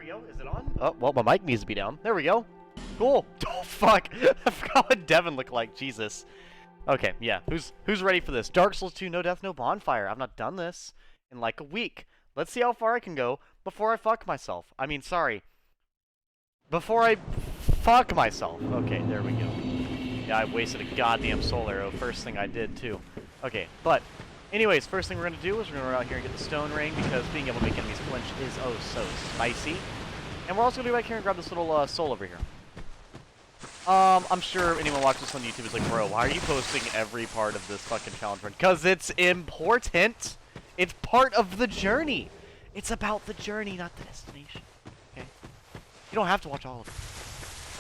we go. Is it on? Oh, well, my mic needs to be down. There we go. Cool. Oh, fuck. I forgot what Devin looked like. Jesus. Okay, yeah. Who's ready for this? Dark Souls 2, no death, no bonfire. I've not done this in like a week. Let's see how far I can go before I fuck myself. I mean, sorry. Before I fuck myself. Okay, there we go. Yeah, I wasted a goddamn soul arrow. First thing I did, too. Okay, but anyways, first thing we're going to do is we're going to run out here and get the stone ring, because being able to make enemies flinch is oh so spicy. And we're also going to go back here and grab this little soul over here. I'm sure anyone watching this on YouTube is like, bro, why are you posting every part of this fucking challenge run? Because it's important. It's part of the journey. It's about the journey, not the destination. Okay? You don't have to watch all of it.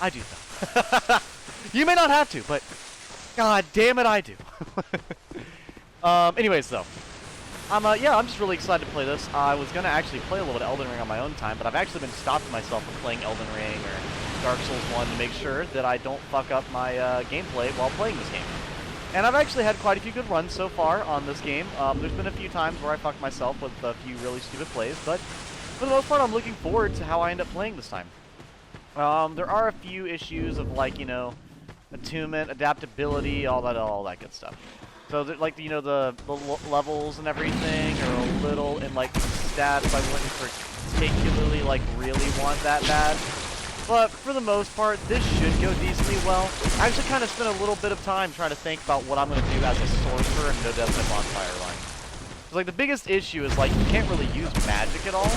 I do, though. You may not have to, but god damn it, I do. Anyways, though. I'm just really excited to play this. I was gonna actually play a little bit of Elden Ring on my own time, but I've actually been stopping myself from playing Elden Ring or Dark Souls 1 to make sure that I don't fuck up my gameplay while playing this game. And I've actually had quite a few good runs so far on this game. There's been a few times where I fucked myself with a few really stupid plays, but for the most part, I'm looking forward to how I end up playing this time. There are a few issues of, like, you know, attunement, adaptability, all that good stuff. So, like, you know, the levels and everything are a little in, like, stats I wouldn't particularly, like, really want that bad. But for the most part, this should go decently well. I actually kind of spent a little bit of time trying to think about what I'm going to do as a sorcerer and no death no bonfire line. Because, like, the biggest issue is, like, you can't really use magic at all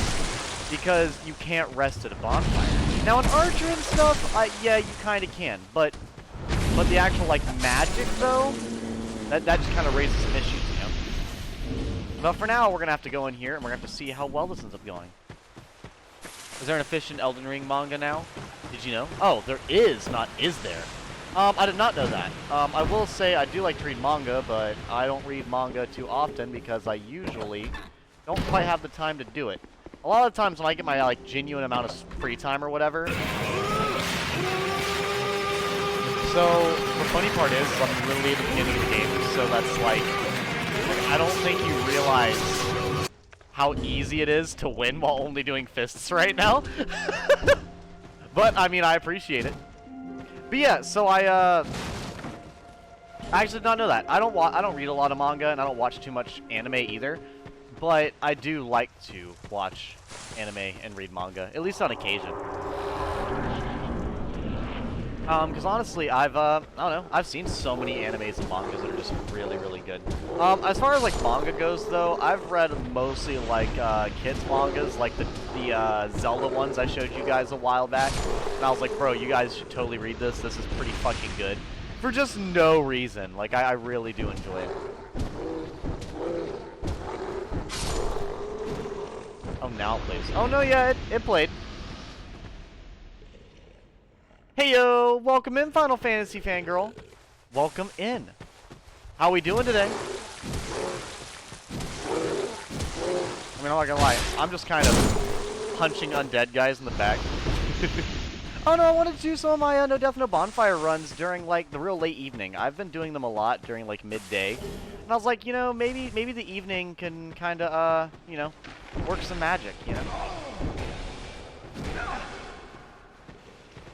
because you can't rest at a bonfire. Now, an archer and stuff, yeah, you kind of can, but the actual, like, magic, though, that just kind of raises some issues, you know? But for now, we're going to have to go in here, and we're going to have to see how well this ends up going. Is there an efficient Elden Ring manga now? Did you know? Oh, there is, not is there. I did not know that. I will say I do like to read manga, but I don't read manga too often because I usually don't quite have the time to do it. A lot of times when I get my, like, genuine amount of free time or whatever. So, the funny part is, I'm literally at the beginning of the game, so that's like, I don't think you realize how easy it is to win while only doing fists right now. But, I mean, I appreciate it. But yeah, so I actually did not know that. I don't read a lot of manga, and I don't watch too much anime either. But I do like to watch anime and read manga, at least on occasion. Because honestly, I don't know, I've seen so many animes and mangas that are just really, really good. As far as, like, manga goes, though, I've read mostly, like, kids mangas, like the Zelda ones I showed you guys a while back. And I was like, bro, you guys should totally read this. This is pretty fucking good. For just no reason. Like, I really do enjoy it. Oh, now it plays. Oh, no, yeah, it played. Heyo! Welcome in, Final Fantasy fangirl. Welcome in. How we doing today? I mean, I'm not gonna lie. I'm just kind of punching undead guys in the back. Oh no, I wanted to do some of my no death, no bonfire runs during, like, the real late evening. I've been doing them a lot during, like, midday. And I was like, you know, maybe the evening can kind of, you know, work some magic, you know?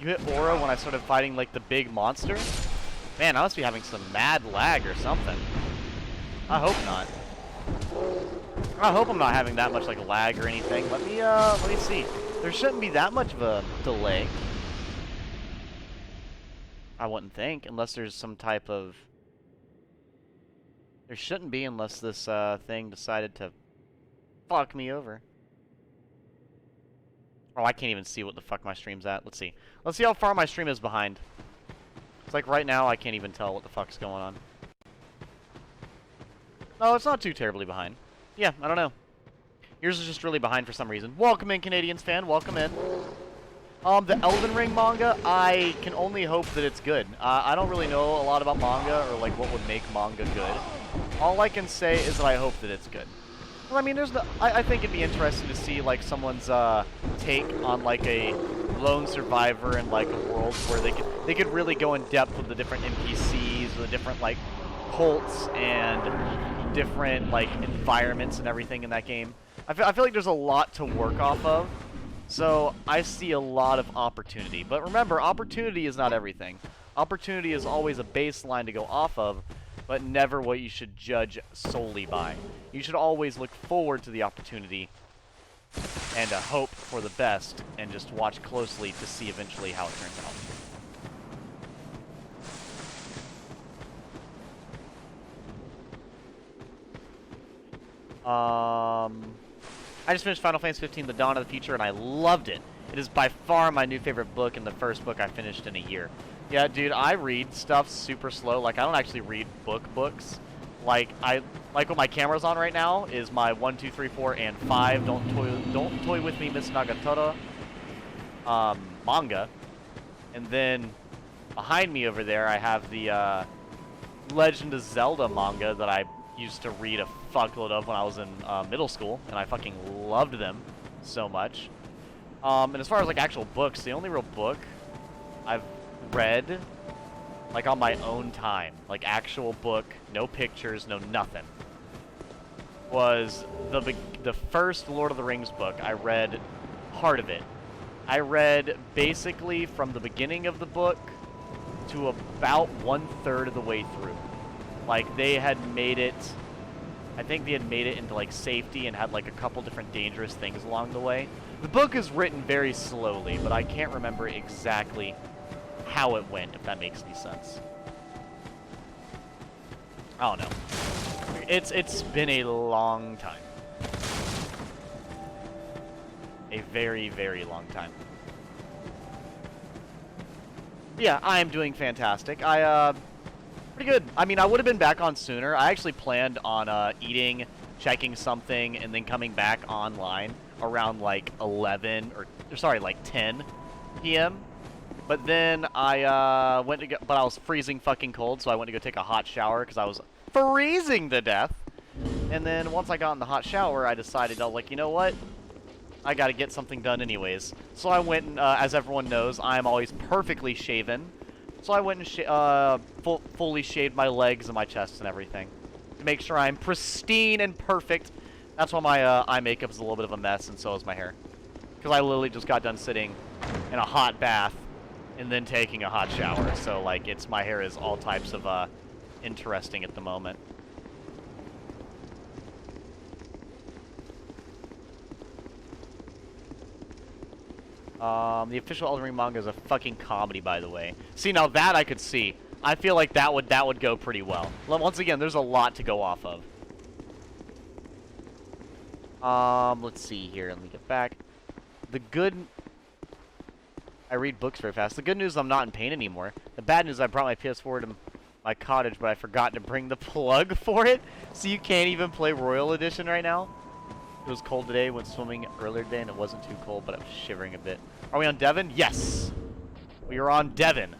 You hit aura when I started fighting, like, the big monster? Man, I must be having some mad lag or something. I hope not. I hope I'm not having that much, like, lag or anything. Let me see. There shouldn't be that much of a delay. I wouldn't think, unless there's some type of... There shouldn't be unless this, thing decided to fuck me over. Oh, I can't even see what the fuck my stream's at. Let's see. Let's see how far my stream is behind. It's like right now I can't even tell what the fuck's going on. No, it's not too terribly behind. Yeah, I don't know. Yours is just really behind for some reason. Welcome in, Canadians fan. Welcome in. The Elden Ring manga, I can only hope that it's good. I don't really know a lot about manga or, like, what would make manga good. All I can say is that I hope that it's good. Well, I mean, I think it'd be interesting to see, like, someone's take on, like, a lone survivor in, like, a world where they could really go in depth with the different NPCs, the different, like, cults and different, like, environments and everything in that game. I feel like there's a lot to work off of, So I see a lot of opportunity. But remember, opportunity is not everything. Opportunity is always a baseline to go off of, but never what you should judge solely by. You should always look forward to the opportunity and hope for the best, and just watch closely to see eventually how it turns out. I just finished Final Fantasy 15, The Dawn of the Future, and I loved it. It is by far my new favorite book, and the first book I finished in a year. Yeah, dude, I read stuff super slow. Like, I don't actually read books. Like what my camera's on right now is my 1, 2, 3, 4, and 5. Don't toy with me, Miss Nagatoro. Manga. And then behind me over there, I have the Legend of Zelda manga that I used to read a fuckload of when I was in middle school, and I fucking loved them so much. And as far as like actual books, the only real book I've read, like on my own time, like actual book, no pictures, no nothing, was the first Lord of the Rings book. I read part of it. I read basically from the beginning of the book to about 1/3 of the way through. Like, they had made it, I think they had made it into like safety and had like a couple different dangerous things along the way. The book is written very slowly, but I can't remember exactly how it went, if that makes any sense. I don't know. It's been a long time. A very, very long time. Yeah, I am doing fantastic. Pretty good. I mean, I would have been back on sooner. I actually planned on eating, checking something, and then coming back online around like 11 or sorry, like 10 p.m. But then I went to go, but I was freezing fucking cold, so I went to go take a hot shower because I was freezing to death. And then once I got in the hot shower, I decided, I was like, you know what? I gotta get something done anyways. So I went and, as everyone knows, I'm always perfectly shaven. So I went and fully shaved my legs and my chest and everything to make sure I'm pristine and perfect. That's why my eye makeup is a little bit of a mess, and so is my hair. Because I literally just got done sitting in a hot bath and then taking a hot shower. So, like, my hair is all types of interesting at the moment. The official Elden Ring manga is a fucking comedy, by the way. See, now that I could see. I feel like that would go pretty well. Once again, there's a lot to go off of. Let's see here. Let me get back. I read books very fast. The good news is I'm not in pain anymore. The bad news is I brought my PS4 to my cottage, but I forgot to bring the plug for it, so you can't even play Royal Edition right now. It was cold today. Went swimming earlier today, and it wasn't too cold, but I was shivering a bit. Are we on Devon? Yes! We are on Devon.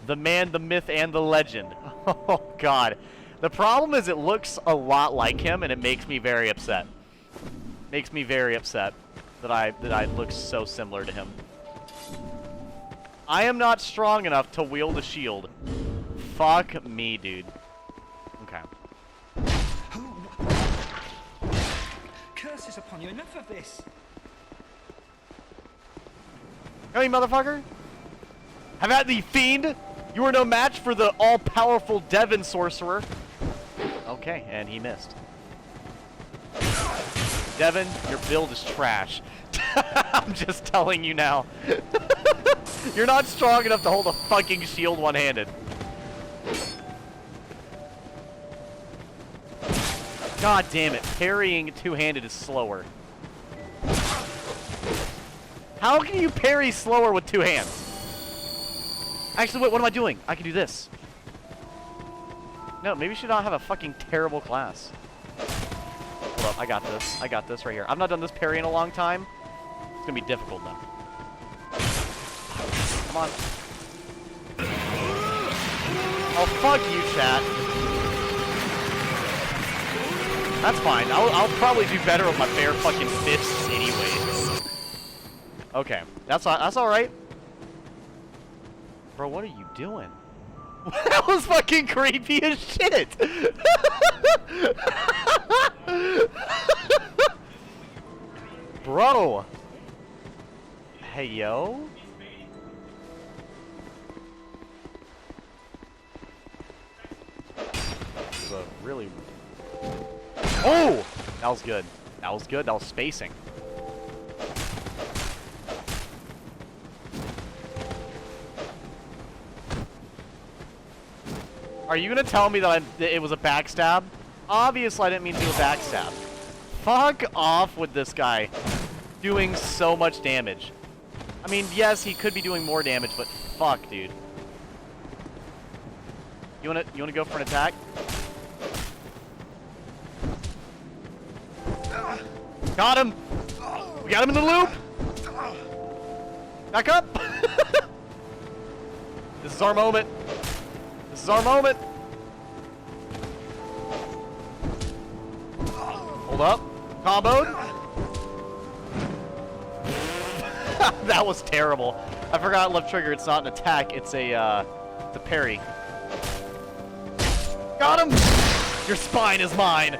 The man, the myth, and the legend. Oh, God. The problem is it looks a lot like him, and it makes me very upset. Makes me very upset that I look so similar to him. I am not strong enough to wield a shield. Fuck me, dude. Okay. Curses upon you, enough of this. Hey, motherfucker. Have at thee, fiend. You are no match for the all-powerful Devon sorcerer. Okay, and he missed. Devon, your build is trash. I'm just telling you now. You're not strong enough to hold a fucking shield one-handed. God damn it, parrying two-handed is slower. How can you parry slower with two hands? Actually, wait, what am I doing? I can do this. No, maybe you should not have a fucking terrible class. Hold up, I got this. I got this right here. I've not done this parry in a long time. It's gonna be difficult, though. Come on. Oh, fuck you, chat. That's fine. I'll probably do better with my bare fucking fists anyways. Okay, that's all right. Bro, what are you doing? That was fucking creepy as shit. Bro. Hey, yo. This is a really... Oh! That was good. That was good. That was spacing. Are you gonna tell me that it was a backstab? Obviously, I didn't mean to do a backstab. Fuck off with this guy doing so much damage. I mean, yes, he could be doing more damage, but fuck, dude. You wanna go for an attack? Got him! We got him in the loop! Back up! This is our moment. This is our moment. Hold up. Comboed. That was terrible. I forgot left trigger. It's not an attack. It's a parry. Got him! Your spine is mine.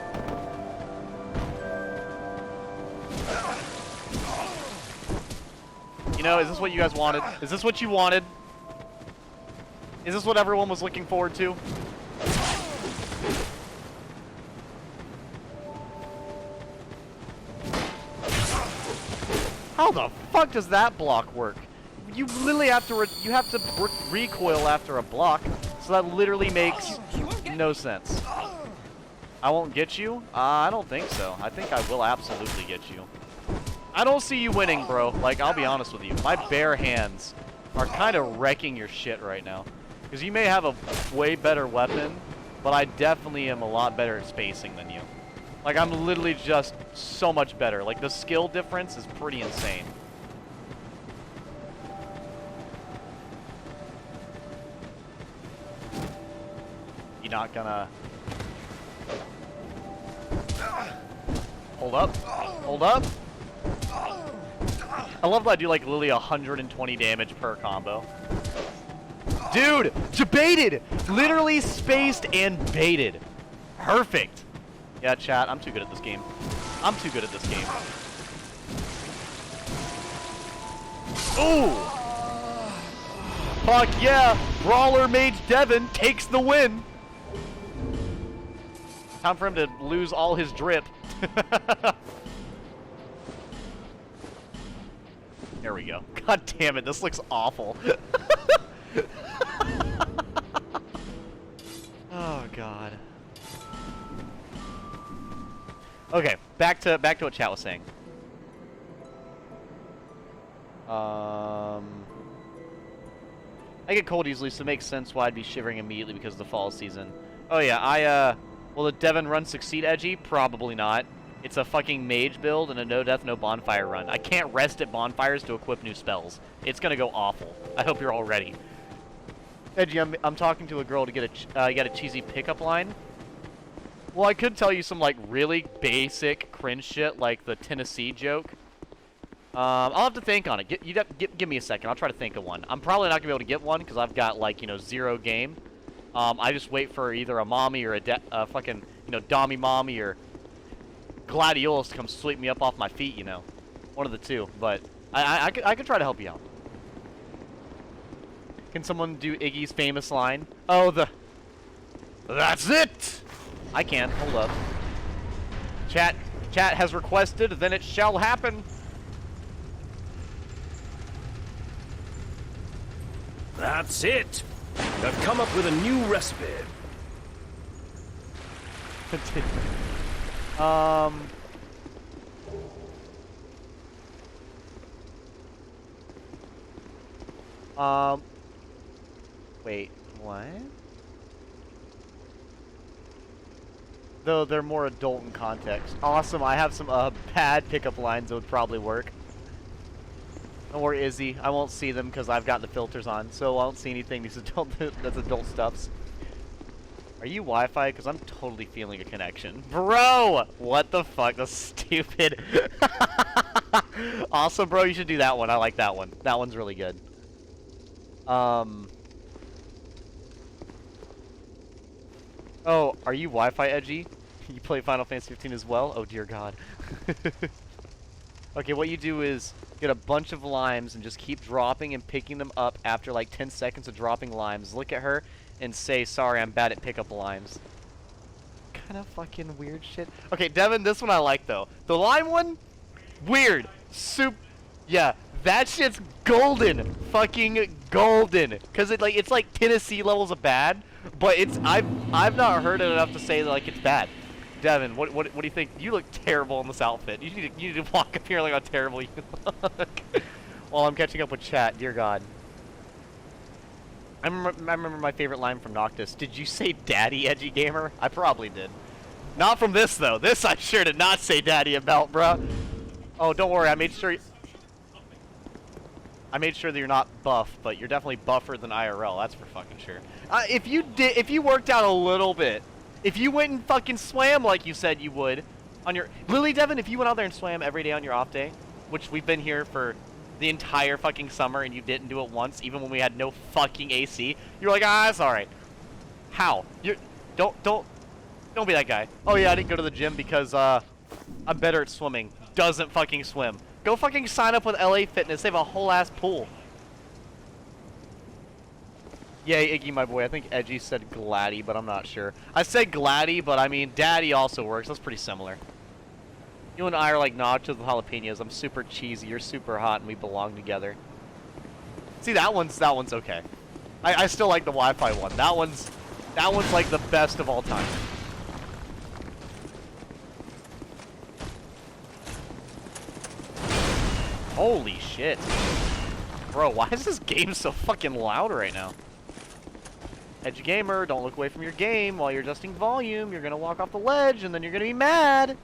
You know, is this what you guys wanted? Is this what you wanted? Is this what everyone was looking forward to? How the fuck does that block work? You literally have to recoil after a block, so that literally makes no sense. I won't get you? I don't think so. I think I will absolutely get you. I don't see you winning, bro. Like, I'll be honest with you. My bare hands are kind of wrecking your shit right now. Because you may have a way better weapon, but I definitely am a lot better at spacing than you. Like, I'm literally just so much better. Like, the skill difference is pretty insane. You're not gonna... Hold up. Hold up. I love that I do, like, literally 120 damage per combo. Dude! Baited! Literally spaced and baited. Perfect. Yeah, chat, I'm too good at this game. I'm too good at this game. Ooh! Fuck yeah! Brawler Mage Devin takes the win! Time for him to lose all his drip. There we go. God damn it, this looks awful. Oh god. Okay, back to what chat was saying. I get cold easily, so it makes sense why I'd be shivering immediately because of the fall season. Oh yeah, will the Devon run succeed edgy? Probably not. It's a fucking mage build and a no death, no bonfire run. I can't rest at bonfires to equip new spells. It's gonna go awful. I hope you're all ready. Edgy, I'm talking to a girl to get a cheesy pickup line. Well, I could tell you some, like, really basic cringe shit, like the Tennessee joke. I'll have to think on it. Give me a second. I'll try to think of one. I'm probably not going to be able to get one because I've got, like, you know, 0 game. I just wait for either a mommy or a fucking, you know, Dommy mommy or Gladiolus to come sweep me up off my feet, you know. One of the two. But I could try to help you out. Can someone do Iggy's famous line? Oh, that's it! I can. Hold up. Chat has requested, then it shall happen. That's it. I've come up with a new recipe. Wait, what? Though they're more adult in context. Awesome, I have some bad pickup lines that would probably work. Don't worry, Izzy. I won't see them because I've got the filters on, so I won't see anything that's adult stuffs. Are you Wi-Fi? Because I'm totally feeling a connection. Bro! What the fuck? That's stupid. Awesome, bro. You should do that one. I like that one. That one's really good. Oh, are you Wi-Fi edgy? You play Final Fantasy 15 as well? Oh dear God. Okay, what you do is get a bunch of limes and just keep dropping and picking them up after like 10 seconds of dropping limes. Look at her and say, sorry, I'm bad at pickup limes. Kind of fucking weird shit. Okay, Devin, this one I like though. The lime one, weird. Yeah, that shit's golden. Fucking golden. Cause it's like Tennessee levels of bad, but I've not heard it enough to say that, like, it's bad. Devin, what do you think? You look terrible in this outfit. You need to walk up here like how terrible you look. While I'm catching up with chat, dear God. I remember my favorite line from Noctis. Did you say daddy, edgy gamer? I probably did. Not from this, though. This I sure did not say daddy about, bruh. Oh, don't worry. I made sure that you're not buff, but you're definitely buffer than IRL. That's for fucking sure. If you worked out a little bit, if you went and fucking swam like you said you would on your... Lily Devin, if you went out there and swam every day on your off day, which we've been here for the entire fucking summer and you didn't do it once, even when we had no fucking AC, you're like, ah, it's alright. How? Don't be that guy. Oh yeah, I didn't go to the gym because, I'm better at swimming. Doesn't fucking swim. Go fucking sign up with LA Fitness. They have a whole ass pool. Yay, Iggy, my boy. I think Edgy said Gladdy, but I'm not sure. I said Gladdy, but I mean, Daddy also works. That's pretty similar. You and I are like nachos with jalapenos. I'm super cheesy. You're super hot, and we belong together. See, that one's okay. I still like the Wi-Fi one. That one's like the best of all time. Holy shit. Bro, why is this game so fucking loud right now? Edge gamer, don't look away from your game while you're adjusting volume. You're gonna walk off the ledge and then you're gonna be mad.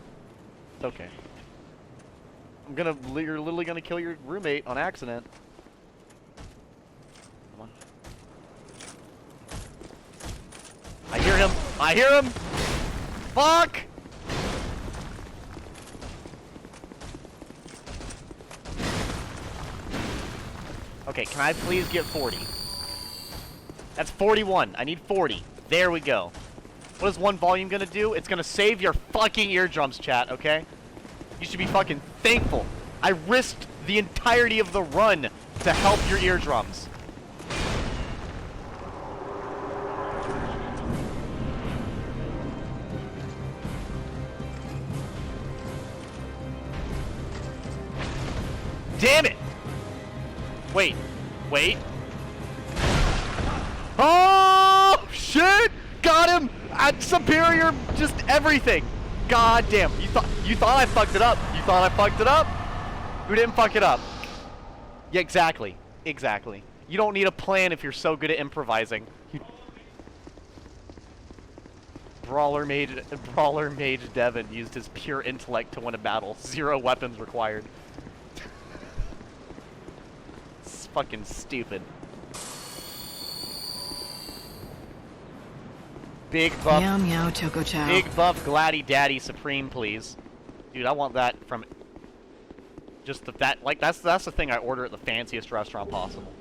It's okay. You're literally gonna kill your roommate on accident. Come on. I hear him. I hear him. Fuck! Okay, can I please get 40? That's 41. I need 40. There we go. What is one volume gonna do? It's gonna save your fucking eardrums, chat, okay? You should be fucking thankful. I risked the entirety of the run to help your eardrums. Damn it! Wait. Wait. Oh, shit! Got him! At superior, just everything. God damn. You thought I fucked it up. You thought I fucked it up? You didn't fuck it up. Yeah, exactly. Exactly. You don't need a plan if you're so good at improvising. Brawler Mage Devin used his pure intellect to win a battle. 0 weapons required. It's fucking stupid. Big buff. Meow meow choco chow. Big buff Gladdy Daddy Supreme, please. Dude, I want that from just that's the thing I order at the fanciest restaurant possible.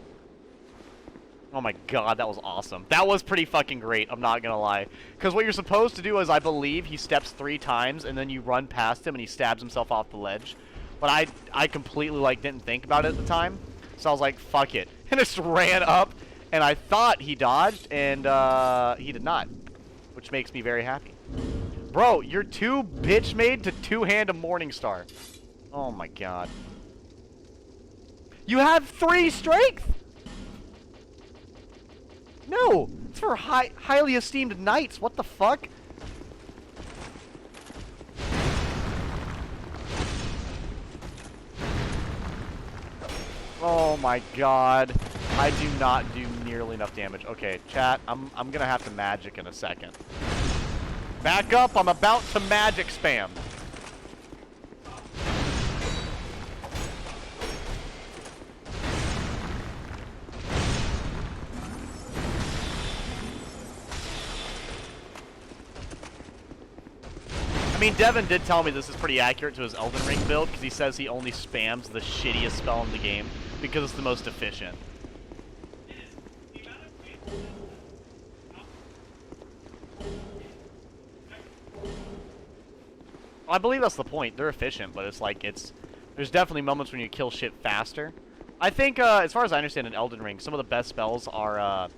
Oh my god, that was awesome. That was pretty fucking great, I'm not gonna lie. Because what you're supposed to do is, I believe, he steps 3 times and then you run past him and he stabs himself off the ledge. But I completely, like, didn't think about it at the time. So I was like, fuck it. And just ran up and I thought he dodged and he did not. Which makes me very happy. Bro, you're too bitch made to two-hand a Morningstar. Oh my god. You have 3 strength! No! It's for highly esteemed knights. What the fuck? Oh my god. I do not do nearly enough damage. Okay, chat, I'm gonna have to magic in a second. Back up, I'm about to magic spam. I mean, Devin did tell me this is pretty accurate to his Elden Ring build, because he says he only spams the shittiest spell in the game, because it's the most efficient. I believe that's the point. They're efficient, but it's like, it's There's definitely moments when you kill shit faster. I think, as far as I understand in Elden Ring, some of the best spells are,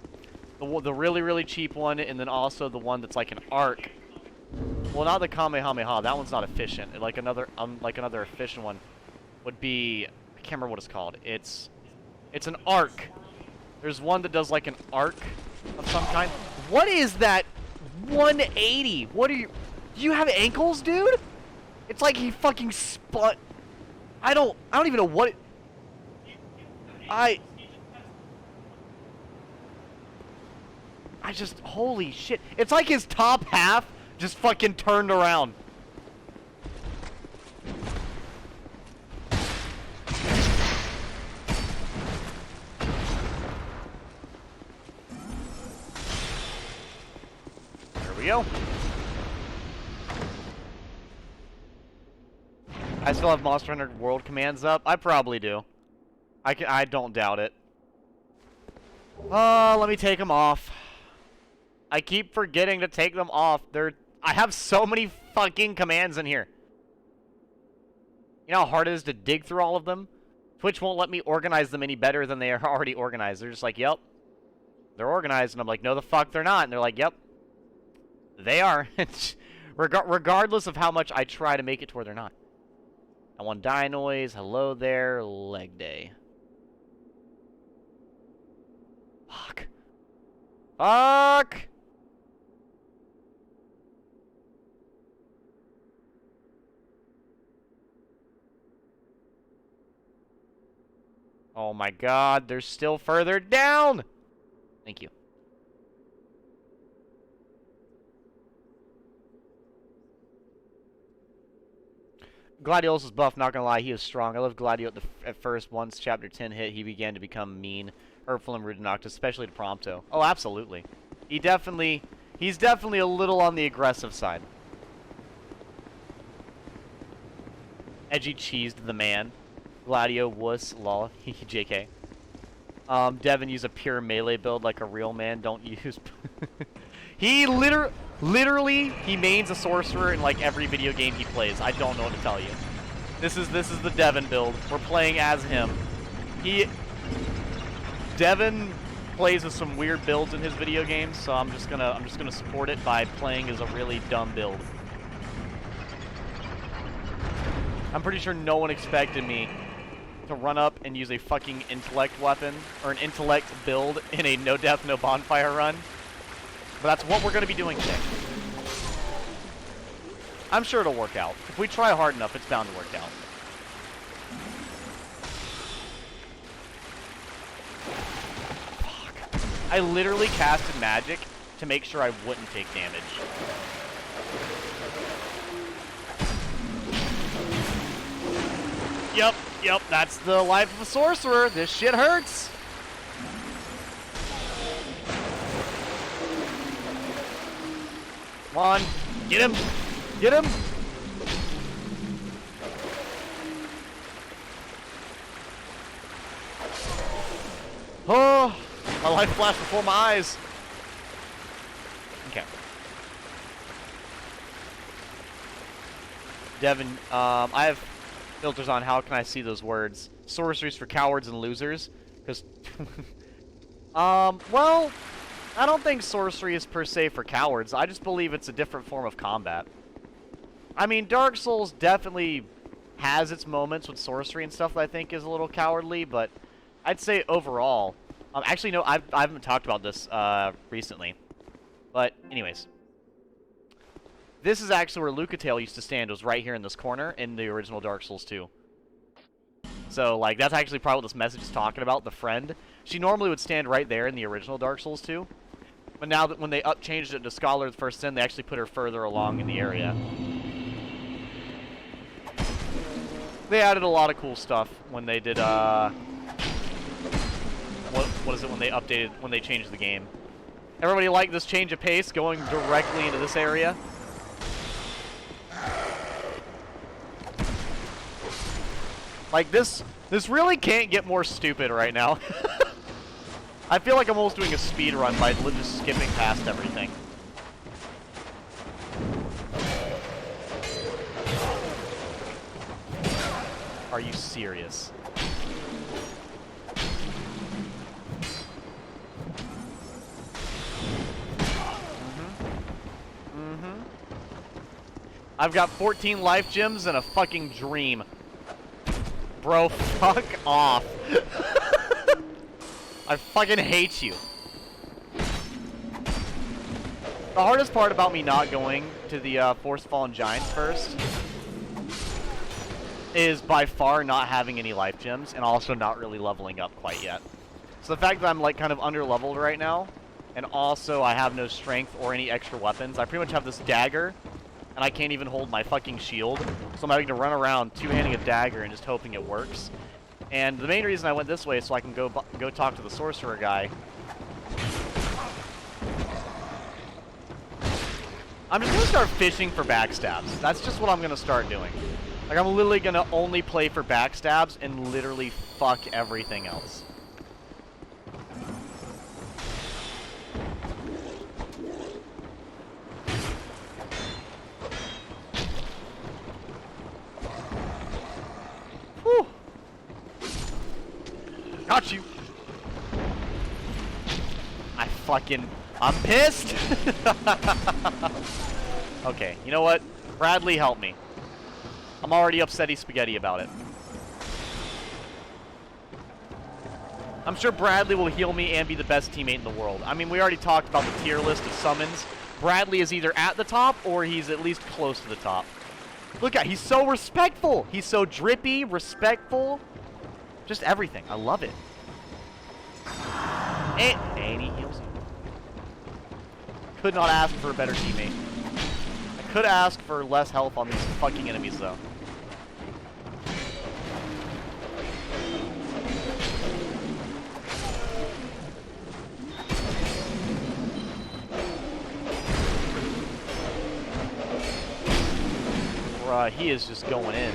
the really, really cheap one, and then also the one that's like an arc. Well, not the Kamehameha. That one's not efficient. Like another efficient one would be, I can't remember what it's called. It's an arc. There's one that does like an arc of some kind. What is that 180? What are you... Do you have ankles, dude? It's like he fucking spun... I don't even know what it... I just... Holy shit. It's like his top half just fucking turned around. There we go. I still have Monster Hunter World commands up. I probably do. I don't doubt it. Let me take them off. I keep forgetting to take them off. I have so many fucking commands in here. You know how hard it is to dig through all of them? Twitch won't let me organize them any better than they are already organized. They're just like, yep, they're organized. And I'm like, no, the fuck they're not. And they're like, yep, they are. Regardless of how much I try to make it to where they're not. I want die noise. Hello there. Leg day. Fuck. Fuck! Oh my god, they're still further down! Thank you. Gladiolus is buff, not gonna lie, he is strong. I loved Gladio at first. Once chapter 10 hit, he began to become mean, hurtful, and rude and noctus, especially to Prompto. Oh, absolutely. He's definitely a little on the aggressive side. Edgy cheesed the man. Gladio wuss, lol, JK. Devin, use a pure melee build like a real man. Don't use... He literally, he mains a sorcerer in like every video game he plays. I don't know what to tell you. This is the Devin build. We're playing as him. Devin plays with some weird builds in his video games, so I'm just gonna support it by playing as a really dumb build. I'm pretty sure no one expected me to run up and use a fucking intellect weapon or an intellect build in a no death, no bonfire run. But that's what we're going to be doing today. I'm sure it'll work out. If we try hard enough, it's bound to work out. Fuck. I literally casted magic to make sure I wouldn't take damage. Yep, that's the life of a sorcerer. This shit hurts. Come on, get him! Get him! Oh, my life flashed before my eyes. Okay. Devin, I have filters on how can I see those words. Sorceries for cowards and losers. Because, well, I don't think sorcery is per se for cowards. I just believe it's a different form of combat. I mean, Dark Souls definitely has its moments with sorcery and stuff that I think is a little cowardly, but I'd say overall... actually, no, I haven't talked about this recently. But, anyways. This is actually where Lucatail used to stand, was right here in this corner in the original Dark Souls 2. So, like, that's actually probably what this message is talking about, the friend. She normally would stand right there in the original Dark Souls 2. But now that when they changed it to Scholar of the First Sin, they actually put her further along in the area. They added a lot of cool stuff when they did, what is it, when they changed the game. Everybody like this change of pace, going directly into this area? Like, this really can't get more stupid right now. I feel like I'm almost doing a speed run by just skipping past everything. Are you serious? I've got 14 life gems and a fucking dream. Bro, fuck off. I fucking hate you. The hardest part about me not going to the Forest Fallen Giants first is by far not having any life gems and also not really leveling up quite yet. So the fact that I'm like kind of under leveled right now, and also I have no strength or any extra weapons. I pretty much have this dagger, and I can't even hold my fucking shield. So I'm having to run around two-handing a dagger and just hoping it works. And the main reason I went this way is so I can go talk to the sorcerer guy. I'm just gonna start fishing for backstabs. That's just what I'm gonna start doing. Like, I'm literally gonna only play for backstabs and literally fuck everything else. Whew. Got you. I'm pissed. Okay, you know what? Bradley, help me. I'm already upsetty spaghetti about it. I'm sure Bradley will heal me and be the best teammate in the world. I mean, we already talked about the tier list of summons. Bradley is either at the top or he's at least close to the top. Look at, he's so respectful. He's so drippy, respectful. Just everything. I love it. And he heals you. Could not ask for a better teammate. I could ask for less health on these fucking enemies, though. Bruh, he is just going in.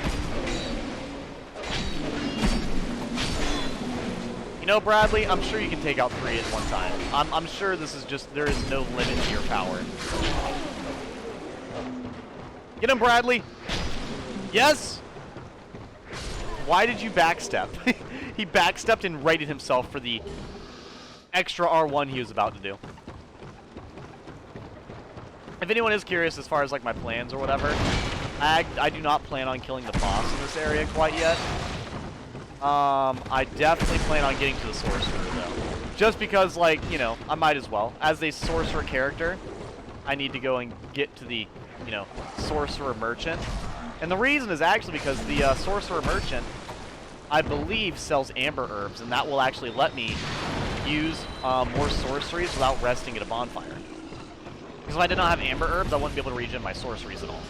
You know, Bradley, I'm sure you can take out 3 at one time. I'm sure this is just, there is no limit to your power. Get him, Bradley! Yes! Why did you backstep? He backstepped and righted himself for the extra R1 he was about to do. If anyone is curious as far as like my plans or whatever, I do not plan on killing the boss in this area quite yet. I definitely plan on getting to the sorcerer, though. Just because, like, you know, I might as well. As a sorcerer character, I need to go and get to the, you know, sorcerer merchant. And the reason is actually because the sorcerer merchant, I believe, sells amber herbs, and that will actually let me use more sorceries without resting at a bonfire. Because if I did not have amber herbs, I wouldn't be able to regen my sorceries at all.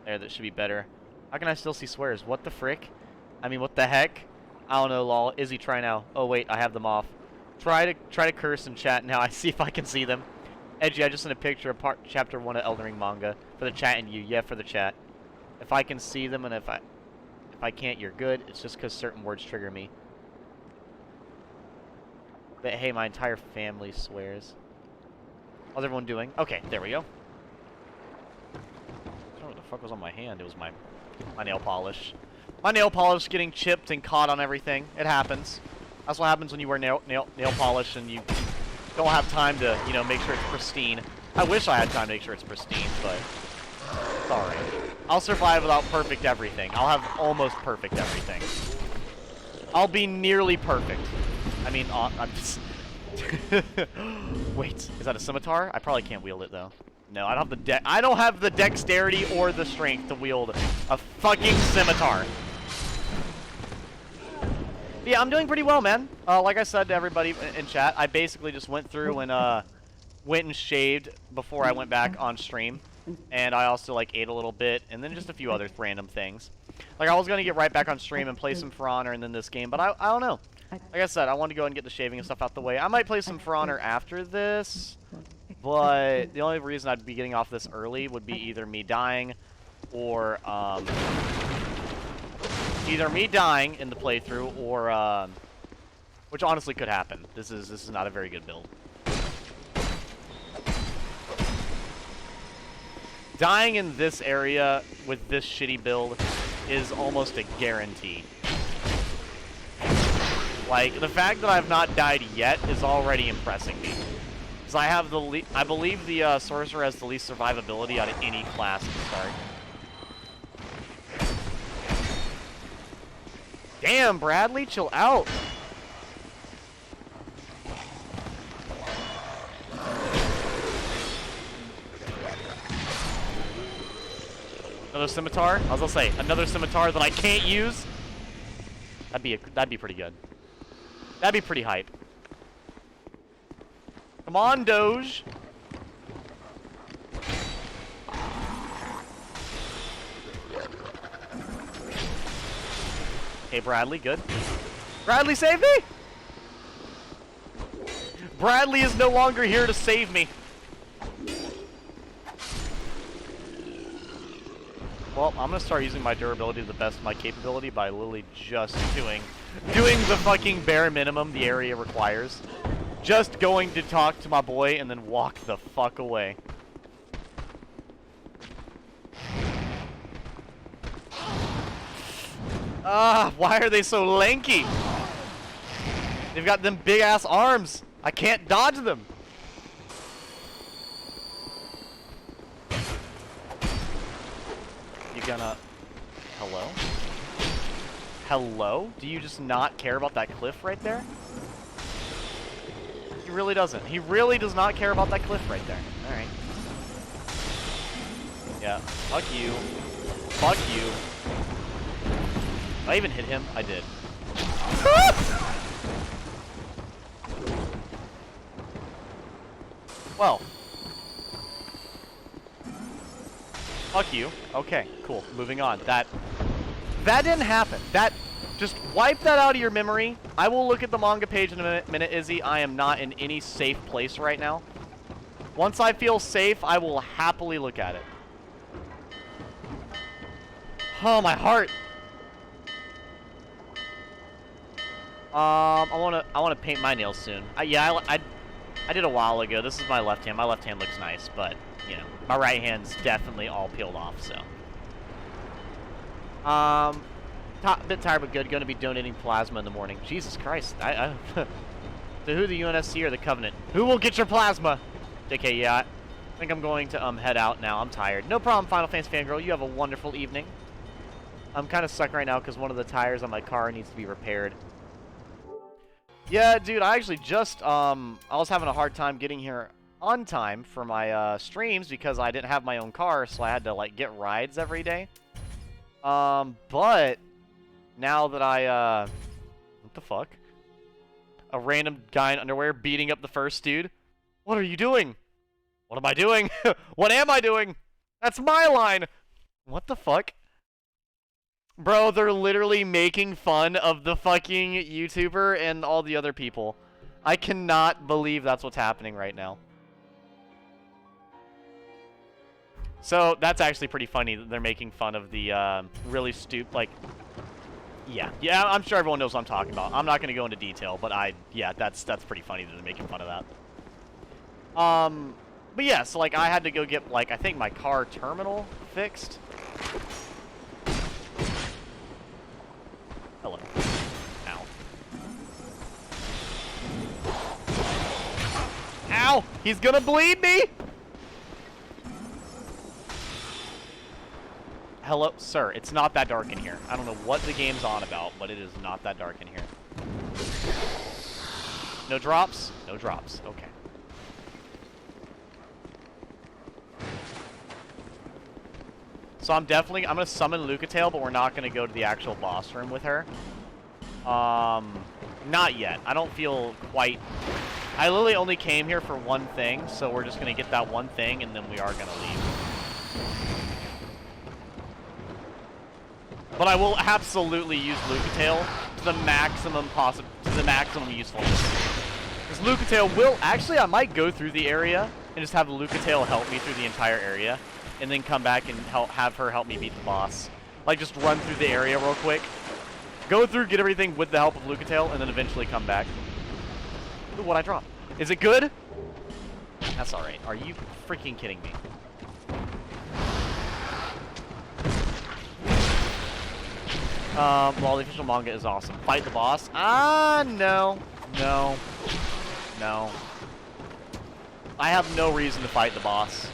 There, that should be better. How can I still see swears? What the frick? I mean, what the heck? I don't know, lol. Izzy, try now. Oh, wait, I have them off. Try to curse in chat now. I see if I can see them. Edgy, I just sent a picture of chapter 1 of Elden Ring manga. For the chat and you. Yeah, for the chat. If I can see them and if I can't, you're good. It's just because certain words trigger me. But hey, my entire family swears. How's everyone doing? Okay, there we go. What the fuck was on my hand? It was my nail polish. My nail polish getting chipped and caught on everything. It happens. That's what happens when you wear nail polish and you don't have time to, you know, make sure it's pristine. I wish I had time to make sure it's pristine, but it's alright. I'll survive without perfect everything. I'll have almost perfect everything. I'll be nearly perfect. I mean, I'm just... Wait, is that a scimitar? I probably can't wield it, though. No, I don't have the dexterity or the strength to wield a fucking scimitar. But yeah, I'm doing pretty well, man. Like I said to everybody in chat, I basically just went through and went and shaved before I went back on stream. And I also like ate a little bit, and then just a few other random things. Like I was gonna get right back on stream and play some For Honor and then this game, but I don't know. Like I said, I want to go and get the shaving and stuff out the way. I might play some For Honor after this. But the only reason I'd be getting off this early would be either me dying or, either me dying in the playthrough or, which honestly could happen. This is not a very good build. Dying in this area with this shitty build is almost a guarantee. Like, the fact that I've not died yet is already impressing me. Because I have I believe the sorcerer has the least survivability out of any class to start. Damn, Bradley, chill out. Another scimitar? I was gonna say, another scimitar that I can't use? That'd be pretty good. That'd be pretty hype. Come on, Doge. Okay, Bradley, good. Bradley, save me! Bradley is no longer here to save me. Well, I'm gonna start using my durability to the best of my capability by literally just doing the fucking bare minimum the area requires. Just going to talk to my boy and then walk the fuck away. Why are they so lanky? They've got them big ass arms. I can't dodge them. You gonna... Hello? Hello? Do you just not care about that cliff right there? He really doesn't. He really does not care about that cliff right there. Alright. Yeah. Fuck you. Fuck you. Did I even hit him? I did. Well. Fuck you. Okay, cool. Moving on. That didn't happen. Just wipe that out of your memory. I will look at the manga page in a minute, Izzy. I am not in any safe place right now. Once I feel safe, I will happily look at it. Oh, my heart. I wanna paint my nails soon. Yeah, I did a while ago. This is my left hand. My left hand looks nice, but you know, my right hand's definitely all peeled off. So, bit tired but good. Going to be donating plasma in the morning. Jesus Christ! To who, the UNSC or the Covenant? Who will get your plasma? JK, yeah. I think I'm going to head out now. I'm tired. No problem, Final Fantasy fangirl. You have a wonderful evening. I'm kind of stuck right now because one of the tires on my car needs to be repaired. Yeah, dude, I actually just, I was having a hard time getting here on time for my, streams because I didn't have my own car, so I had to, like, get rides every day. But now that I, what the fuck? A random guy in underwear beating up the first dude? What are you doing? What am I doing? What am I doing? That's my line! What the fuck? Bro, they're literally making fun of the fucking YouTuber and all the other people. I cannot believe that's what's happening right now. So, that's actually pretty funny that they're making fun of the, really stupid, like... Yeah, I'm sure everyone knows what I'm talking about. I'm not gonna go into detail, but yeah, that's pretty funny that they're making fun of that. But yeah, so, like, I had to go get, like, I think my car terminal fixed. Hello. Ow. Ow! He's gonna bleed me! Hello? Sir, it's not that dark in here. I don't know what the game's on about, but it is not that dark in here. No drops? No drops. Okay. So I'm gonna summon Lucatail, but we're not gonna go to the actual boss room with her. Not yet. I don't feel quite... I literally only came here for one thing, so we're just gonna get that one thing, and then we are gonna leave. But I will absolutely use Lucatail to the maximum usefulness. Because Lucatail will... Actually, I might go through the area and just have Lucatail help me through the entire area. And then come back and have her help me beat the boss. Like, just run through the area real quick. Go through, get everything with the help of Lucatail, and then eventually come back. Ooh, what'd I drop? Is it good? That's alright. Are you freaking kidding me? Well, the official manga is awesome. Fight the boss? Ah, no. No. No. I have no reason to fight the boss.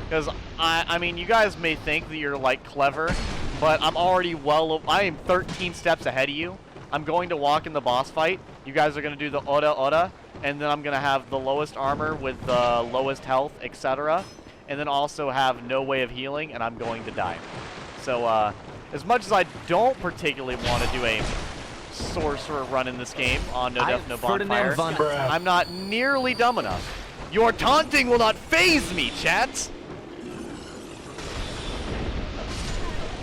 Because, I mean, you guys may think that you're, like, clever, but I'm already I am 13 steps ahead of you. I'm going to walk in the boss fight. You guys are going to do the Ora, and then I'm going to have the lowest armor with the lowest health, etc. And then also have no way of healing, and I'm going to die. So, as much as I don't particularly want to do a sorcerer run in this game on No Death, No Bonfire, I'm not nearly dumb enough. Your taunting will not faze me, chat!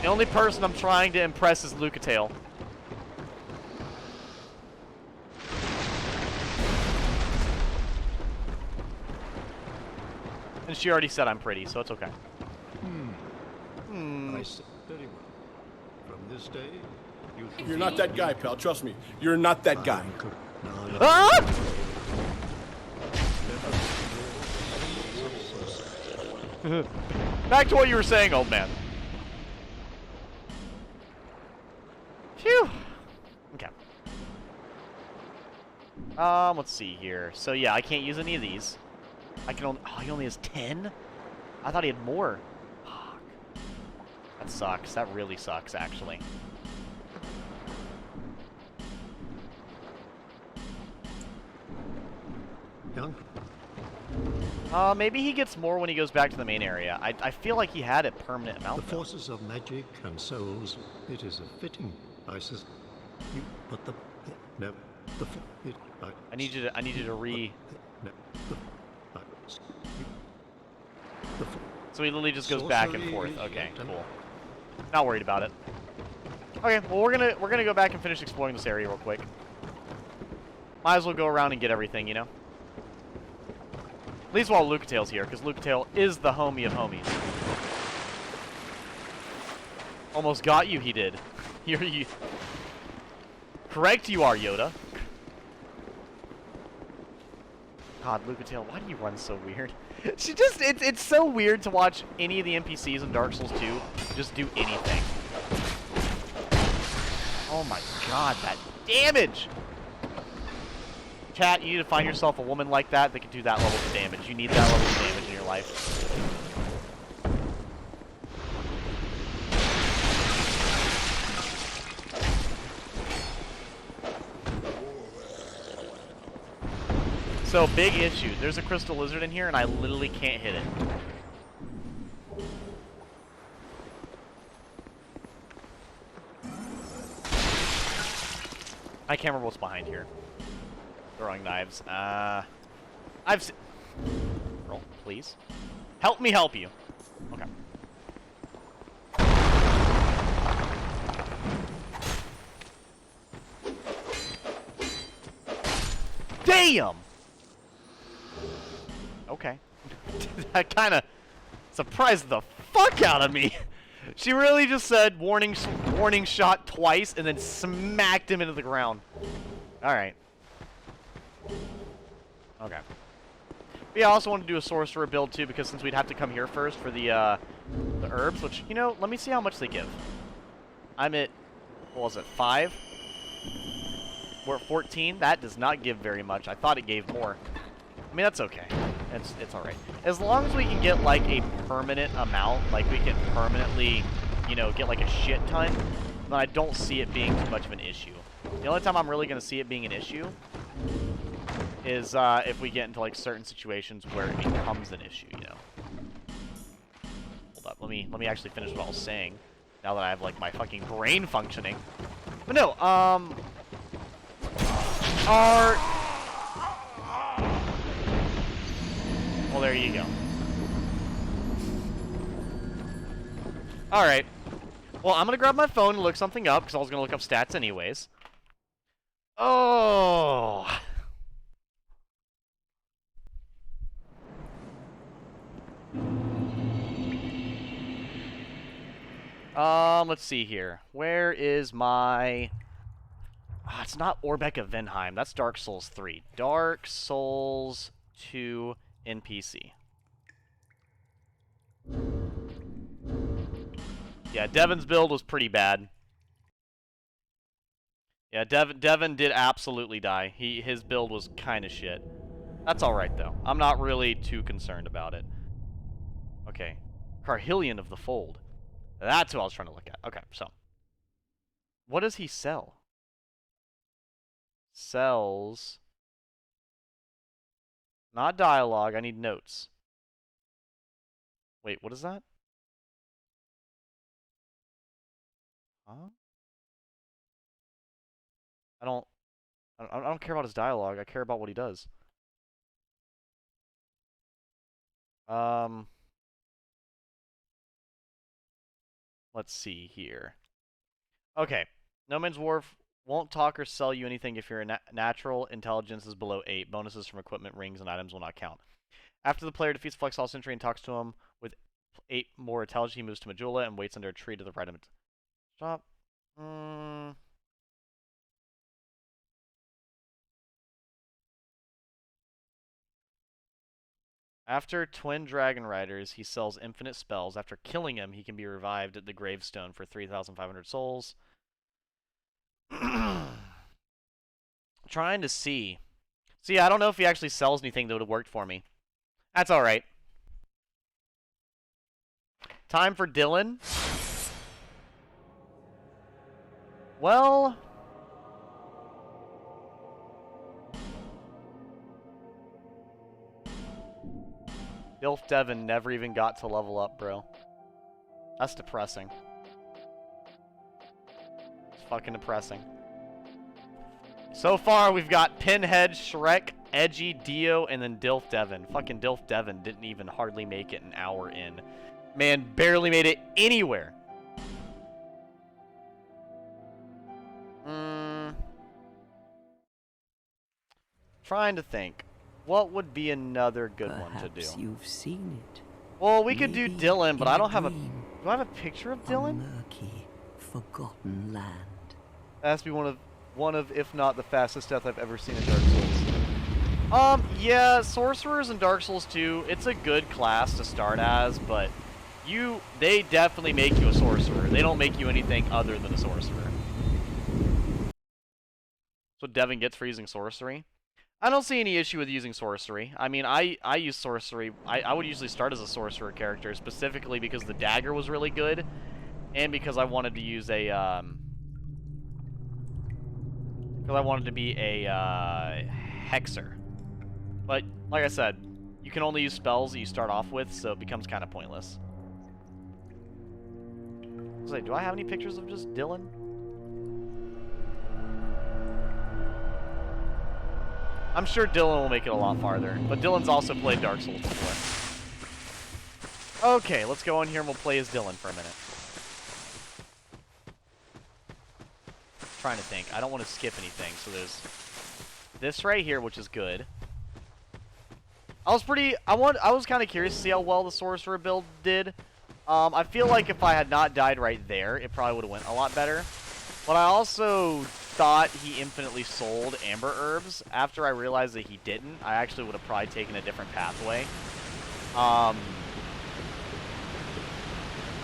The only person I'm trying to impress is Lucatail. And she already said I'm pretty, so it's okay. I said very well. From this day, You're not that guy, pal. Trust me. You're not that guy. Ah! Back to what you were saying, old man. Phew. Okay. Let's see here. So yeah, I can't use any of these. I can only. Oh, he only has 10? I thought he had more. Fuck. That sucks. That really sucks, actually. young. Maybe he gets more when he goes back to the main area. I feel like he had a permanent amount, The though. forces of magic and souls, it is a fitting ISIS. You put the no the it, I need you to re. no, the, the, So he literally just goes back and forth. Okay, cool. Not worried about it. Okay, well we're gonna go back and finish exploring this area real quick. Might as well go around and get everything, you know. At least while Lucatail's here, because Lucatail is the homie of homies. Almost got you, he did. You. Correct, you are, Yoda. God, Lucatail, why do you run so weird? She just, it's so weird to watch any of the NPCs in Dark Souls 2 just do anything. Oh my god, that damage! Chat, you need to find yourself a woman like that that can do that level of damage. You need that level of damage in your life. So, big issue. There's a crystal lizard in here, and I literally can't hit it. I can't remember what's behind here. Throwing knives. I've seen... Roll, please. Help me help you. Okay. Damn! Okay. That kind of surprised the fuck out of me. She really just said warning shot twice and then smacked him into the ground. Alright. Okay. But yeah, I also want to do a sorcerer build too, because since we'd have to come here first for the herbs, which, you know, let me see how much they give. I'm at, what was it, 5? We're at 14. That does not give very much. I thought it gave more. I mean, that's okay. It's alright. As long as we can get, like, a permanent amount, like, we can permanently, you know, get, like, a shit ton, then I don't see it being too much of an issue. The only time I'm really going to see it being an issue is if we get into, like, certain situations where it becomes an issue, you know. Hold up. Let me actually finish what I was saying, now that I have, like, my fucking brain functioning. But no, well, there you go. Alright. Well, I'm gonna grab my phone and look something up, because I was gonna look up stats anyways. Oh! Let's see here. Where is my... Ah, it's not Orbeck of Venheim. That's Dark Souls 3. Dark Souls 2 NPC. Yeah, Devin's build was pretty bad. Yeah, Devin did absolutely die. His build was kind of shit. That's alright, though. I'm not really too concerned about it. Okay. Carhillion of the Fold. That's who I was trying to look at. Okay, so. What does he sell? Sells... Not dialogue, I need notes. Wait, what is that? Huh? I don't... I don't care about his dialogue. I care about what he does. Let's see here. Okay. No Man's Wharf won't talk or sell you anything if your natural intelligence is below 8. Bonuses from equipment, rings, and items will not count. After the player defeats Flex All Sentry and talks to him with 8 more intelligence, he moves to Majula and waits under a tree to the right of it. Stop. After Twin Dragon Riders, he sells infinite spells. After killing him, he can be revived at the gravestone for 3,500 souls. Trying to see. See, I don't know if he actually sells anything that would have worked for me. That's alright. Time for Dylan. Well... Dilf Devin never even got to level up, bro. That's depressing. It's fucking depressing. So far, we've got Pinhead, Shrek, Edgy, Dio, and then Dilf Devin. Fucking Dilf Devin didn't even hardly make it an hour in. Man, barely made it anywhere. Trying to think. What would be another good one to do? Perhaps you've seen it. Well, we could do Maybe Dylan, but I don't have a... dream. Do I have a picture of Dylan? A murky, forgotten land. That has to be one of, if not the fastest death I've ever seen in Dark Souls. Yeah, Sorcerers in Dark Souls 2, it's a good class to start as, but they definitely make you a Sorcerer. They don't make you anything other than a Sorcerer. That's what Devin gets for using Sorcery. I don't see any issue with using Sorcery. I mean, I use Sorcery. I would usually start as a Sorcerer character, specifically because the dagger was really good, and because I wanted to use a, because I wanted to be a, Hexer. But, like I said, you can only use spells that you start off with, so it becomes kind of pointless. So, do I have any pictures of just Dylan? I'm sure Dylan will make it a lot farther, but Dylan's also played Dark Souls before. Okay, let's go in here and we'll play as Dylan for a minute. Trying to think. I don't want to skip anything, so there's this right here, which is good. I was kind of curious to see how well the Sorcerer build did. I feel like if I had not died right there, it probably would have went a lot better. But I also thought he infinitely sold Amber Herbs. After I realized that he didn't, I actually would have probably taken a different pathway.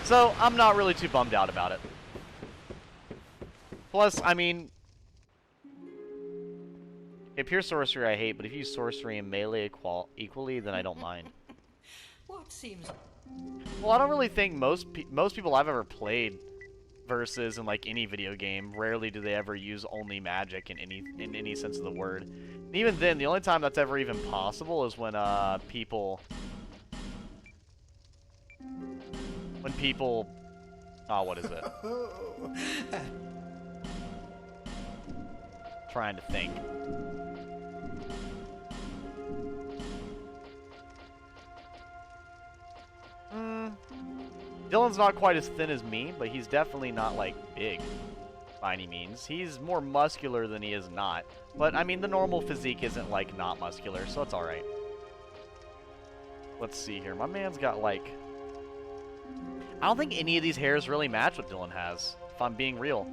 So I'm not really too bummed out about it. Plus, I mean, pure sorcery I hate, but if you use sorcery and melee equally, then I don't mind. What seems... Well, I don't really think most people I've ever played versus in like any video game, rarely do they ever use only magic in any sense of the word. And even then, the only time that's ever even possible is when people oh, what is it? Trying to think. Dylan's not quite as thin as me, but he's definitely not, like, big by any means. He's more muscular than he is not. But, I mean, the normal physique isn't, like, not muscular, so it's alright. Let's see here. My man's got, like... I don't think any of these hairs really match what Dylan has, if I'm being real.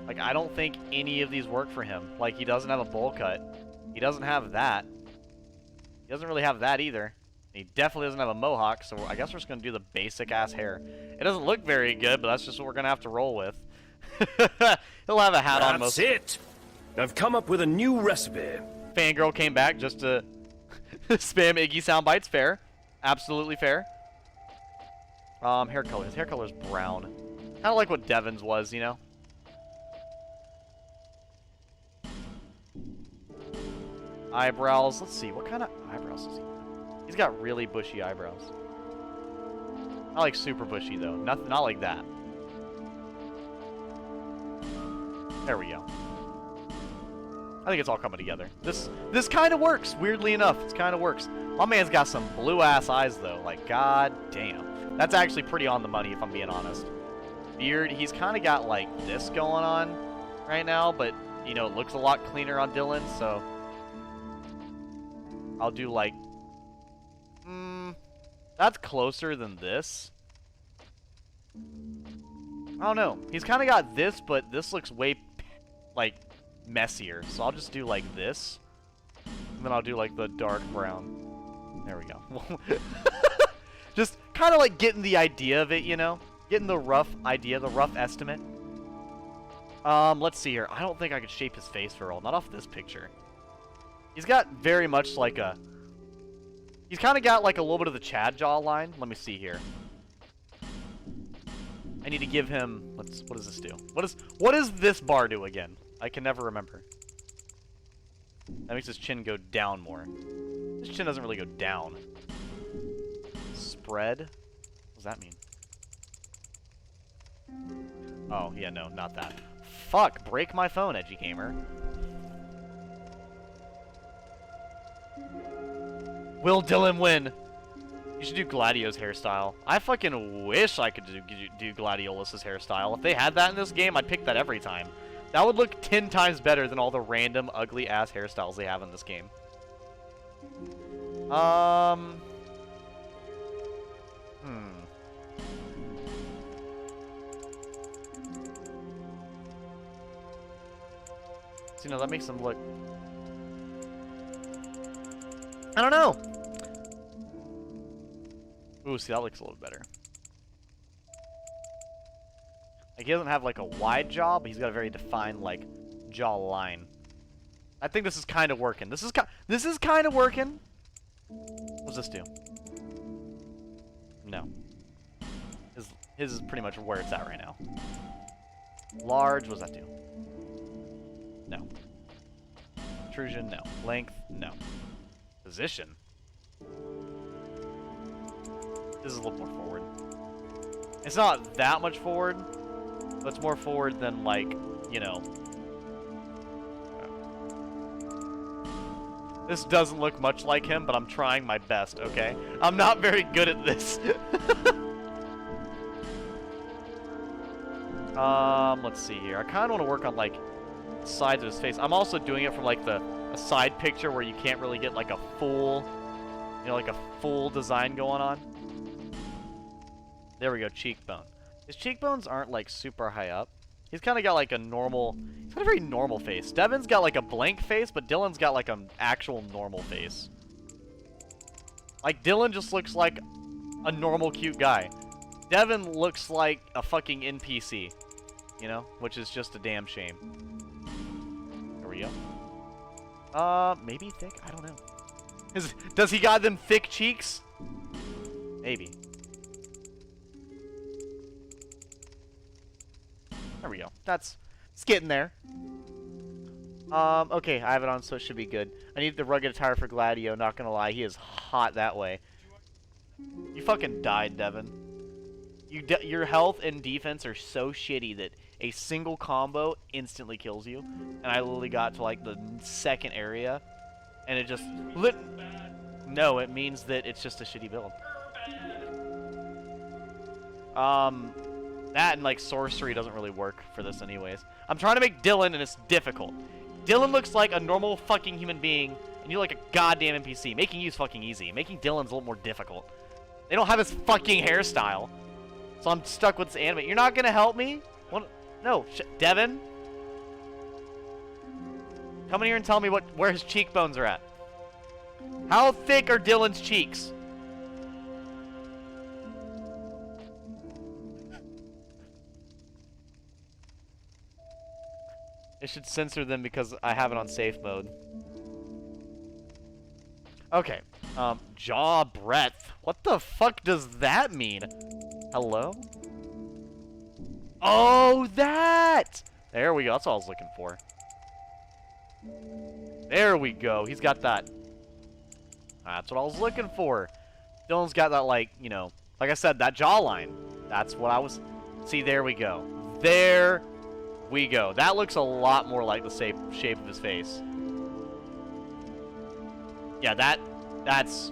Like, I don't think any of these work for him. Like, he doesn't have a bowl cut. He doesn't have that. He doesn't really have that either. He definitely doesn't have a mohawk, so I guess we're just going to do the basic-ass hair. It doesn't look very good, but that's just what we're going to have to roll with. He'll have a hat on most. That's it. I've come up with a new recipe. Fangirl came back just to spam Iggy sound bites. Fair. Absolutely fair. Hair color. His hair color's brown. Kind of like what Devin's was, you know? Eyebrows. Let's see. What kind of eyebrows does he have? He's got really bushy eyebrows. Not like super bushy, though. Not like that. There we go. I think it's all coming together. This kind of works, weirdly enough. It kind of works. My man's got some blue-ass eyes, though. Like, god damn. That's actually pretty on the money, if I'm being honest. Beard, he's kind of got, like, this going on right now, but, you know, it looks a lot cleaner on Dylan, so... I'll do, like... that's closer than this. I don't know. He's kind of got this, but this looks way, like... messier, so I'll just do like this, and then I'll do like the dark brown. There we go. Just kind of like getting the idea of it, you know, getting the rough idea, the rough estimate. Let's see here. I don't think I could shape his face for all, not off this picture. He's got very much like a, he's kind of got like a little bit of the Chad jawline. Let me see here. I need to give him, what does this do? What does this bar do again? I can never remember. That makes his chin go down more. His chin doesn't really go down. Spread? What does that mean? Oh, yeah, no, not that. Fuck, break my phone, edgy gamer. Will Dylan win? You should do Gladio's hairstyle. I fucking wish I could do Gladiolus' hairstyle. If they had that in this game, I'd pick that every time. That would look 10 times better than all the random, ugly-ass hairstyles they have in this game. So, you know, that makes them look... I don't know! Ooh, see, that looks a little better. Like, he doesn't have, like, a wide jaw, but he's got a very defined, like, jaw line. I think this is kind of working. This is kind of working. What's this do? No. His is pretty much where it's at right now. Large, what does that do? No. Intrusion, no. Length, no. Position. This is a little more forward. It's not that much forward, but it's more forward than, like, you know. This doesn't look much like him, but I'm trying my best, okay? I'm not very good at this. Let's see here. I kind of want to work on, like, sides of his face. I'm also doing it from, like, a side picture where you can't really get, like, a full, you know, like a full design going on. There we go, cheekbone. His cheekbones aren't, like, super high up. He's kind of got, like, a normal... He's got a very normal face. Devin's got, like, a blank face, but Dylan's got, like, an actual normal face. Like, Dylan just looks like a normal, cute guy. Devin looks like a fucking NPC. You know? Which is just a damn shame. There we go. Maybe thick? I don't know. Does he got them thick cheeks? Maybe. There we go. It's getting there. Okay, I have it on, so it should be good. I need the rugged attire for Gladio, not gonna lie. He is hot that way. You fucking died, Devin. Your health and defense are so shitty that a single combo instantly kills you. And I literally got to, like, the second area, and it just... No, it means that it's just a shitty build. That and, like, sorcery doesn't really work for this anyways. I'm trying to make Dylan, and it's difficult. Dylan looks like a normal fucking human being, and you're like a goddamn NPC. Making you is fucking easy. Making Dylan's a little more difficult. They don't have his fucking hairstyle. So I'm stuck with this anime. You're not gonna help me? What? No, Devin? Come in here and tell me where his cheekbones are at. How thick are Dylan's cheeks? It should censor them because I have it on safe mode. Okay. Jaw breadth. What the fuck does that mean? Hello? Oh, that! There we go. That's all I was looking for. There we go. He's got that. That's what I was looking for. Dylan's got that, like, you know, like I said, that jawline. That's what I was... See, there we go. There we go. That looks a lot more like the shape of his face. Yeah, that's...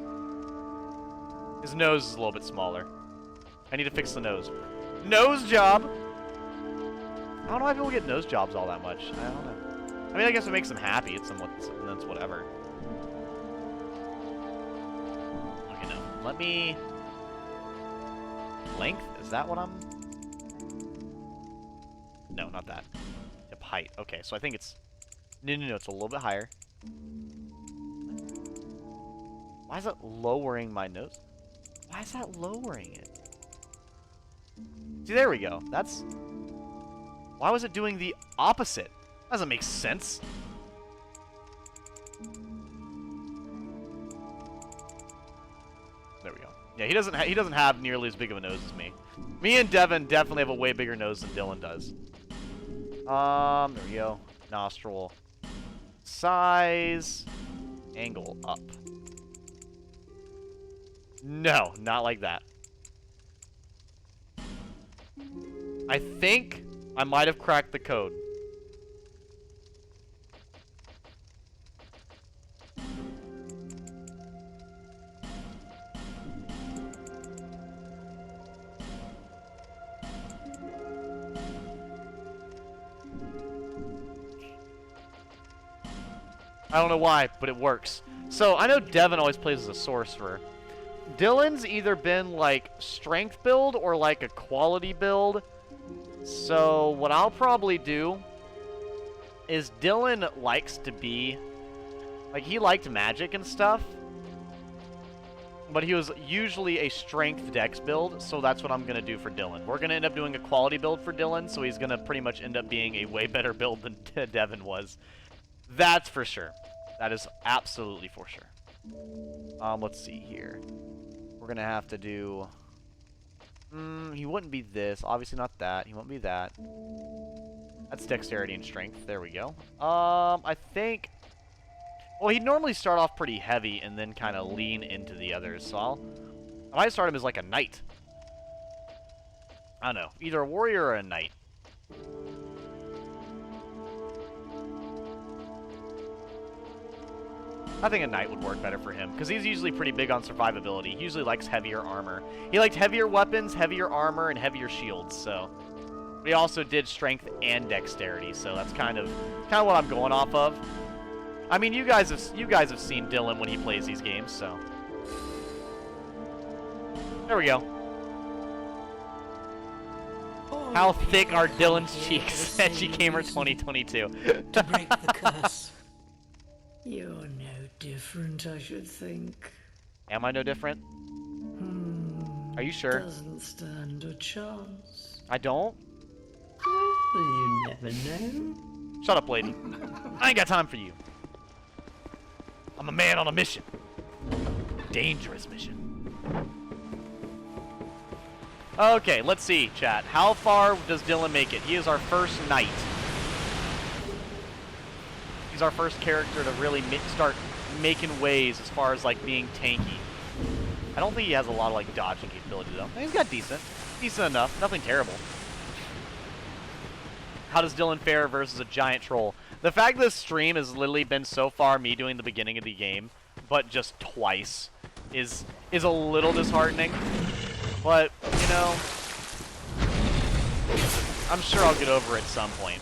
His nose is a little bit smaller. I need to fix the nose. Nose job! I don't know why people get nose jobs all that much. I don't know. I mean, I guess it makes them happy. It's somewhat, that's whatever. Okay, no. Let me... Length? Is that what I'm... No, not that. Yep, height. Okay, so I think it's... No, it's a little bit higher. Why is that lowering my nose? Why is that lowering it? See, there we go. That's... Why was it doing the opposite? Doesn't make sense. There we go. Yeah, he doesn't have nearly as big of a nose as me. Me and Devin definitely have a way bigger nose than Dylan does. There we go. Nostril size, angle up. No, not like that. I think I might have cracked the code. I don't know why, but it works. So, I know Devin always plays as a sorcerer. Dylan's either been, like, strength build or, like, a quality build. So, what I'll probably do is Dylan likes to be... Like, he liked magic and stuff. But he was usually a strength dex build, so that's what I'm going to do for Dylan. We're going to end up doing a quality build for Dylan, so he's going to pretty much end up being a way better build than Devin was. That's for sure. That is absolutely for sure. Let's see here. We're going to have to do... he wouldn't be this. Obviously not that. He won't be that. That's dexterity and strength. There we go. I think... Well, he'd normally start off pretty heavy and then kind of lean into the others. So I might start him as like a knight. I don't know. Either a warrior or a knight. I think a knight would work better for him, because he's usually pretty big on survivability. He usually likes heavier armor. He liked heavier weapons, heavier armor, and heavier shields, so... We also did strength and dexterity, so that's kind of what I'm going off of. I mean, you guys have seen Dylan when he plays these games, so... There we go. How thick are Dylan's cheeks? Edgy Gamer 2022. To break the curse. You're no different, I should think. Am I no different? Are you sure? Doesn't stand a chance. I don't? Well, you never know. Shut up, lady. I ain't got time for you. I'm a man on a mission. Dangerous mission. Okay, let's see, chat. How far does Dylan make it? He is our first knight. He's our first character to really start making waves as far as, like, being tanky. I don't think he has a lot of, like, dodging capability, though. He's got decent. Decent enough. Nothing terrible. How does Dylan fare versus a giant troll? The fact this stream has literally been so far me doing the beginning of the game, but just twice, is a little disheartening. But, you know, I'm sure I'll get over it at some point.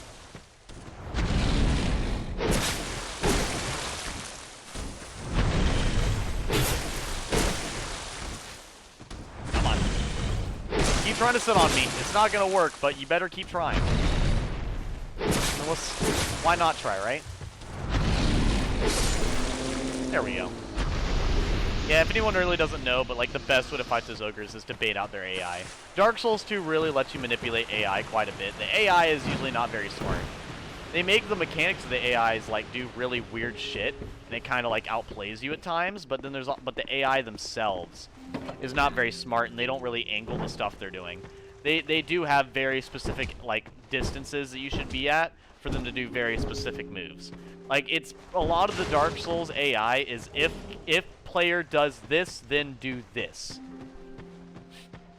Come on. Keep trying to sit on me. It's not going to work, but you better keep trying. Why not try, right? There we go. Yeah, if anyone really doesn't know, but like the best way to fight those ogres is to bait out their AI. Dark Souls 2 really lets you manipulate AI quite a bit. The AI is usually not very smart. They make the mechanics of the AIs like do really weird shit, and it kind of like outplays you at times. But then but the AI themselves is not very smart, and they don't really angle the stuff they're doing. They do have very specific like distances that you should be at for them to do very specific moves. Like it's a lot of the Dark Souls AI is if player does this, then do this.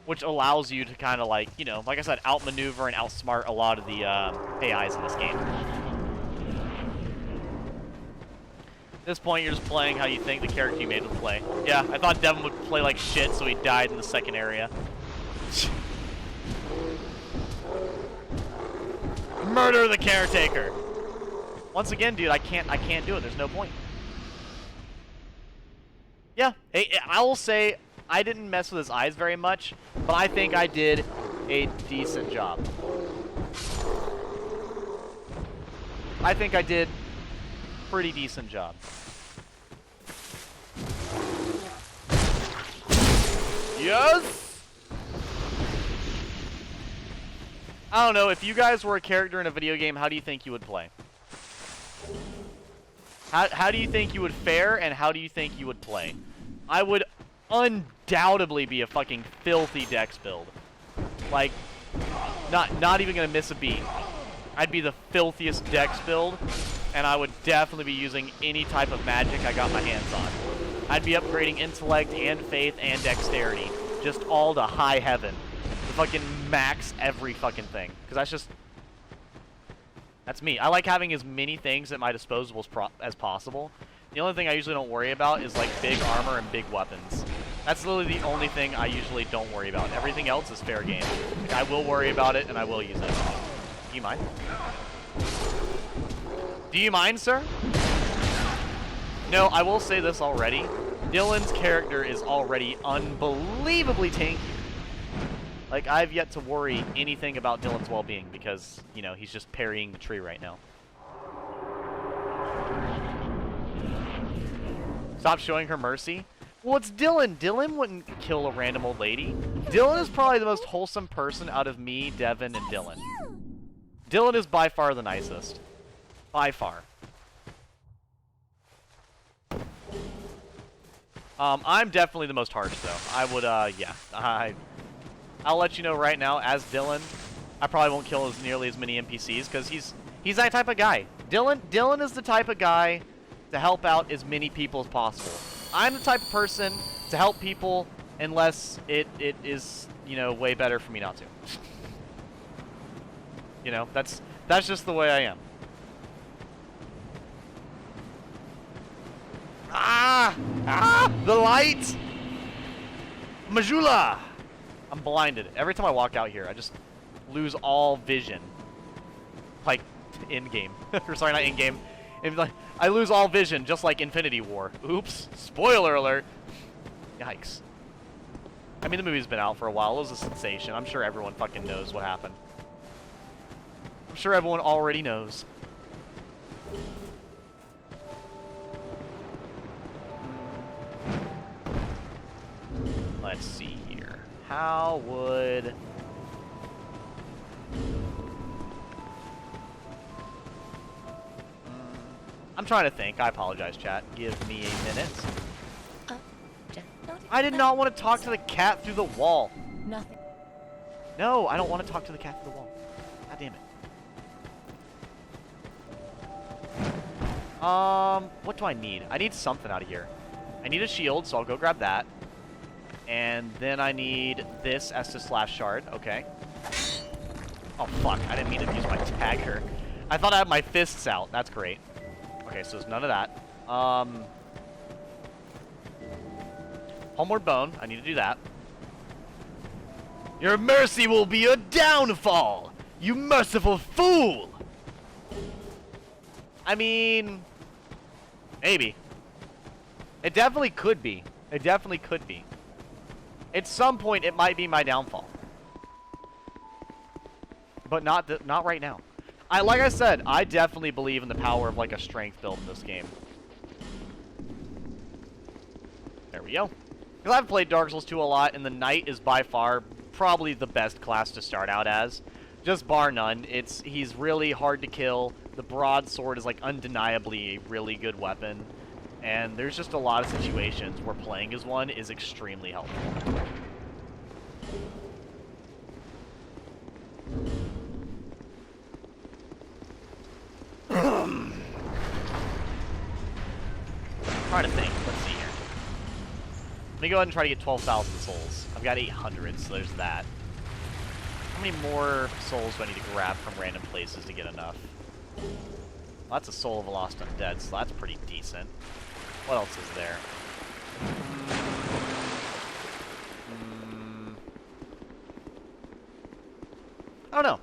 Which allows you to kind of like, you know, like I said, outmaneuver and outsmart a lot of the AIs in this game. At this point, you're just playing how you think the character you made would play. Yeah, I thought Devin would play like shit, so he died in the second area. Murder the caretaker! Once again, dude, I can't do it. There's no point. Yeah, hey, I will say I didn't mess with his eyes very much, but I think I did a decent job. I think I did a pretty decent job. Yes! I don't know, if you guys were a character in a video game, how do you think you would play? How do you think you would fare, and how do you think you would play? I would undoubtedly be a fucking filthy dex build. Like, not even gonna miss a beat. I'd be the filthiest dex build, and I would definitely be using any type of magic I got my hands on. I'd be upgrading intellect and faith and dexterity, just all to high heaven. To fucking max every fucking thing, because that's me. I like having as many things at my disposal as possible. The only thing I usually don't worry about is like big armor and big weapons. That's literally the only thing I usually don't worry about. Everything else is fair game. Like, I will worry about it and I will use it. Do you mind? Do you mind, sir? No, I will say this already. Dylan's character is already unbelievably tanky. Like, I've yet to worry anything about Dylan's well-being because, you know, he's just parrying the tree right now. Stop showing her mercy. Well, it's Dylan. Dylan wouldn't kill a random old lady. Dylan is probably the most wholesome person out of me, Devin, and Dylan. Dylan is by far the nicest. By far. I'm definitely the most harsh, though. I would, yeah. I'll let you know right now, as Dylan, I probably won't kill nearly as many NPCs, because he's that type of guy. Dylan is the type of guy to help out as many people as possible. I'm the type of person to help people unless it is, you know, way better for me not to. You know, that's just the way I am. The light! Majula! I'm blinded. Every time I walk out here, I just lose all vision. Like, in-game. Or sorry, not in-game. Like, I lose all vision, just like Infinity War. Oops. Spoiler alert. Yikes. I mean, the movie's been out for a while. It was a sensation. I'm sure everyone fucking knows what happened. I'm sure everyone already knows. Let's see here. How would... I'm trying to think. I apologize, chat. Give me a minute. I did not want to talk to the cat through the wall. Nothing. No, I don't want to talk to the cat through the wall. God damn it. What do I need? I need something out of here. I need a shield, so I'll go grab that. And then I need this Estus shard. Okay. Oh, fuck. I didn't mean to use my dagger. I thought I had my fists out. That's great. Okay, so there's none of that. Homeward Bone. I need to do that. Your mercy will be your downfall, you merciful fool! I mean... maybe. It definitely could be. It definitely could be. At some point, it might be my downfall. But not right now. Like I said, I definitely believe in the power of like a strength build in this game. There we go. Because I've played Dark Souls 2 a lot, and the Knight is by far probably the best class to start out as. Just bar none. He's really hard to kill. The broadsword is like undeniably a really good weapon. And there's just a lot of situations where playing as one is extremely helpful. Trying to think. Let's see here. Let me go ahead and try to get 12,000 souls. I've got 800, so there's that. How many more souls do I need to grab from random places to get enough? Well, that's a soul of a lost undead, so that's pretty decent. What else is there? I don't know.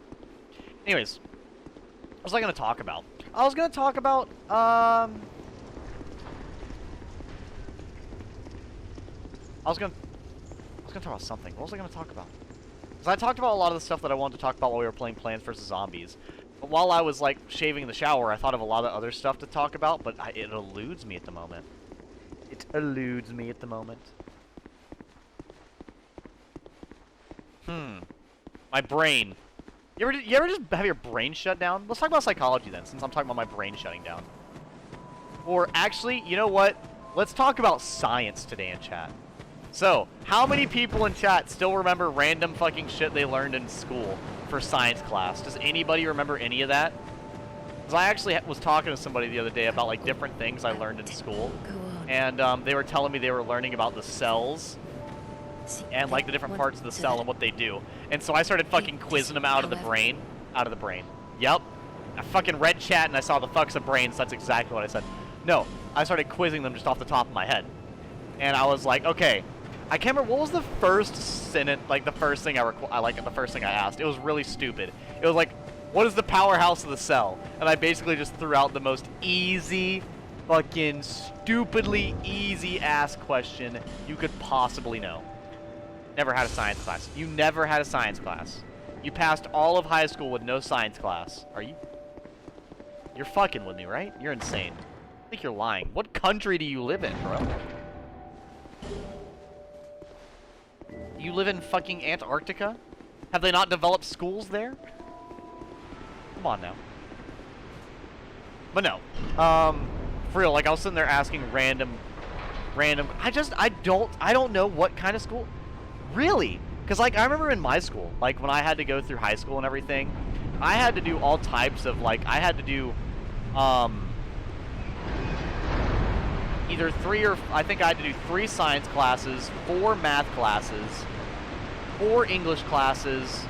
Anyways, what was I going to talk about? I was going to talk about, I was gonna talk about something. What was I gonna talk about? Because I talked about a lot of the stuff that I wanted to talk about while we were playing Plants vs. Zombies. But while I was, like, shaving in the shower, I thought of a lot of other stuff to talk about, but it eludes me at the moment. It eludes me at the moment. My brain. You ever just have your brain shut down? Let's talk about psychology then, since I'm talking about my brain shutting down. Or actually, you know what? Let's talk about science today in chat. So, how many people in chat still remember random fucking shit they learned in school for science class? Does anybody remember any of that? Because I actually was talking to somebody the other day about, like, different things I learned in school. And they were telling me they were learning about the cells and, like, the different parts of the cell and what they do. And so I started fucking quizzing them out of the brain. Out of the brain. Yep. I fucking read chat and I saw the fucks of brains. That's exactly what I said. No, I started quizzing them just off the top of my head. And I was like, okay. I can't remember, what was the first sentence, like the first thing the first thing I asked. It was really stupid. It was like, what is the powerhouse of the cell? And I basically just threw out the most easy, fucking stupidly easy ass question you could possibly know. Never had a science class. You never had a science class. You passed all of high school with no science class. Are you? You're fucking with me, right? You're insane. I think you're lying. What country do you live in, bro? You live in fucking Antarctica? Have they not developed schools there? Come on now. But no. For real, like I was sitting there asking random I don't know what kind of school. Really? Because like I remember in my school, like when I had to go through high school and everything, I had to do all types of like I had to do either I think I had to do 3 science classes, 4 math classes, 4 English classes,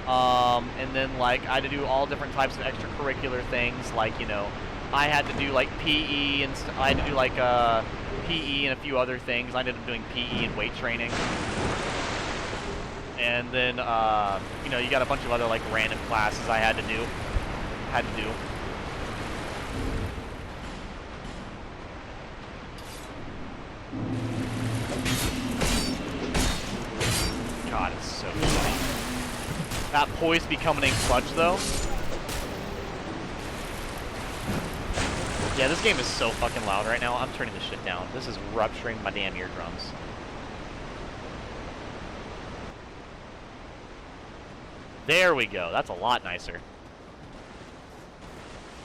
and then like I had to do all different types of extracurricular things, like, you know, I had to do like PE and I had to do like PE and a few other things. I ended up doing PE and weight training. And then, you know, you got a bunch of other like random classes I had to do. God, it's so funny. That poise becoming clutch, though. Yeah, this game is so fucking loud right now. I'm turning this shit down. This is rupturing my damn eardrums. There we go. That's a lot nicer.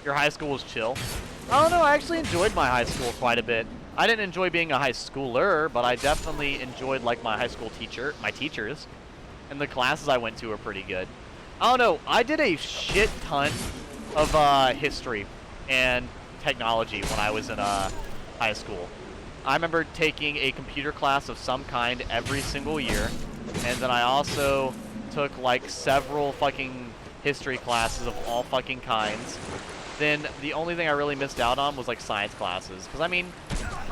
Your high school was chill? I don't know. I actually enjoyed my high school quite a bit. I didn't enjoy being a high schooler, but I definitely enjoyed like my high school teachers, and the classes I went to were pretty good. I don't know. I did a shit ton of history and technology when I was in high school. I remember taking a computer class of some kind every single year, and then I also took like several fucking history classes of all fucking kinds. Then the only thing I really missed out on was like science classes. Because I mean,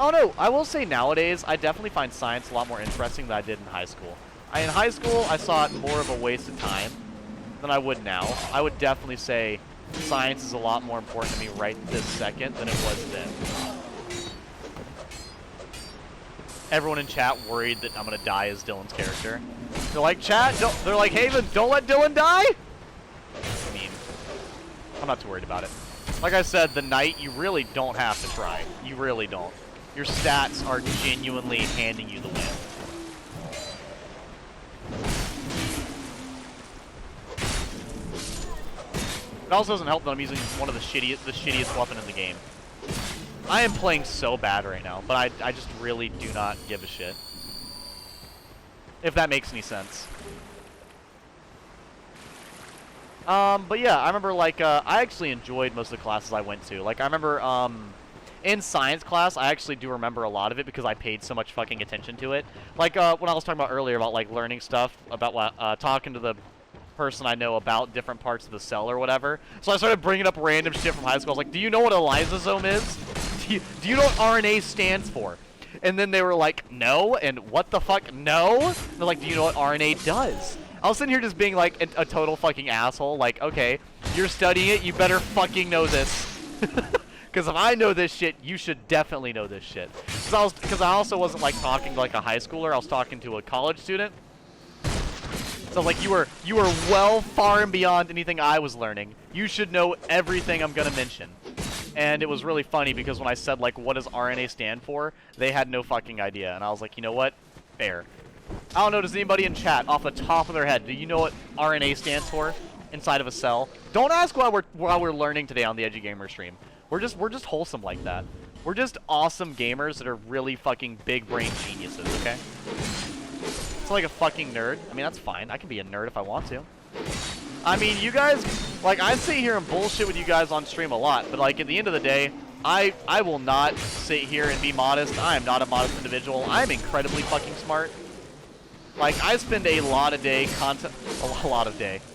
I don't know, I will say nowadays, I definitely find science a lot more interesting than I did in high school. In high school, I saw it more of a waste of time than I would now. I would definitely say science is a lot more important to me right this second than it was then. Everyone in chat worried that I'm gonna die as Dylan's character. They're like, chat, they're like, Haven, don't let Dylan die! I mean, I'm not too worried about it. Like I said, the knight, you really don't have to try. You really don't. Your stats are genuinely handing you the win. It also doesn't help that I'm using one of the shittiest weapon in the game. I am playing so bad right now, but I just really do not give a shit. If that makes any sense. But yeah, I remember, like, I actually enjoyed most of the classes I went to. Like, I remember, in science class, I actually do remember a lot of it because I paid so much fucking attention to it. Like, when I was talking about earlier about, like, learning stuff, about, talking to the person I know about different parts of the cell or whatever. So I started bringing up random shit from high school. I was like, do you know what a lysosome is? Do you know what RNA stands for? And then they were like, no, and what the fuck, no? And they're like, do you know what RNA does? I was sitting here just being like a total fucking asshole, like, okay, you're studying it, you better fucking know this. Because if I know this shit, you should definitely know this shit. Because I also wasn't like talking to like a high schooler, I was talking to a college student. So like you were well far and beyond anything I was learning. You should know everything I'm gonna mention. And it was really funny because when I said like what does RNA stand for, they had no fucking idea. And I was like, you know what? Fair. I don't know, does anybody in chat off the top of their head, do you know what RNA stands for inside of a cell? Don't ask while we're learning today on the Edgy Gamer stream. We're just wholesome like that. We're just awesome gamers that are really fucking big brain geniuses, okay? It's like a fucking nerd. I mean, that's fine. I can be a nerd if I want to. I mean, you guys, like, I sit here and bullshit with you guys on stream a lot, but like at the end of the day, I will not sit here and be modest. I am not a modest individual. I'm incredibly fucking smart. Like, I spend a lot of day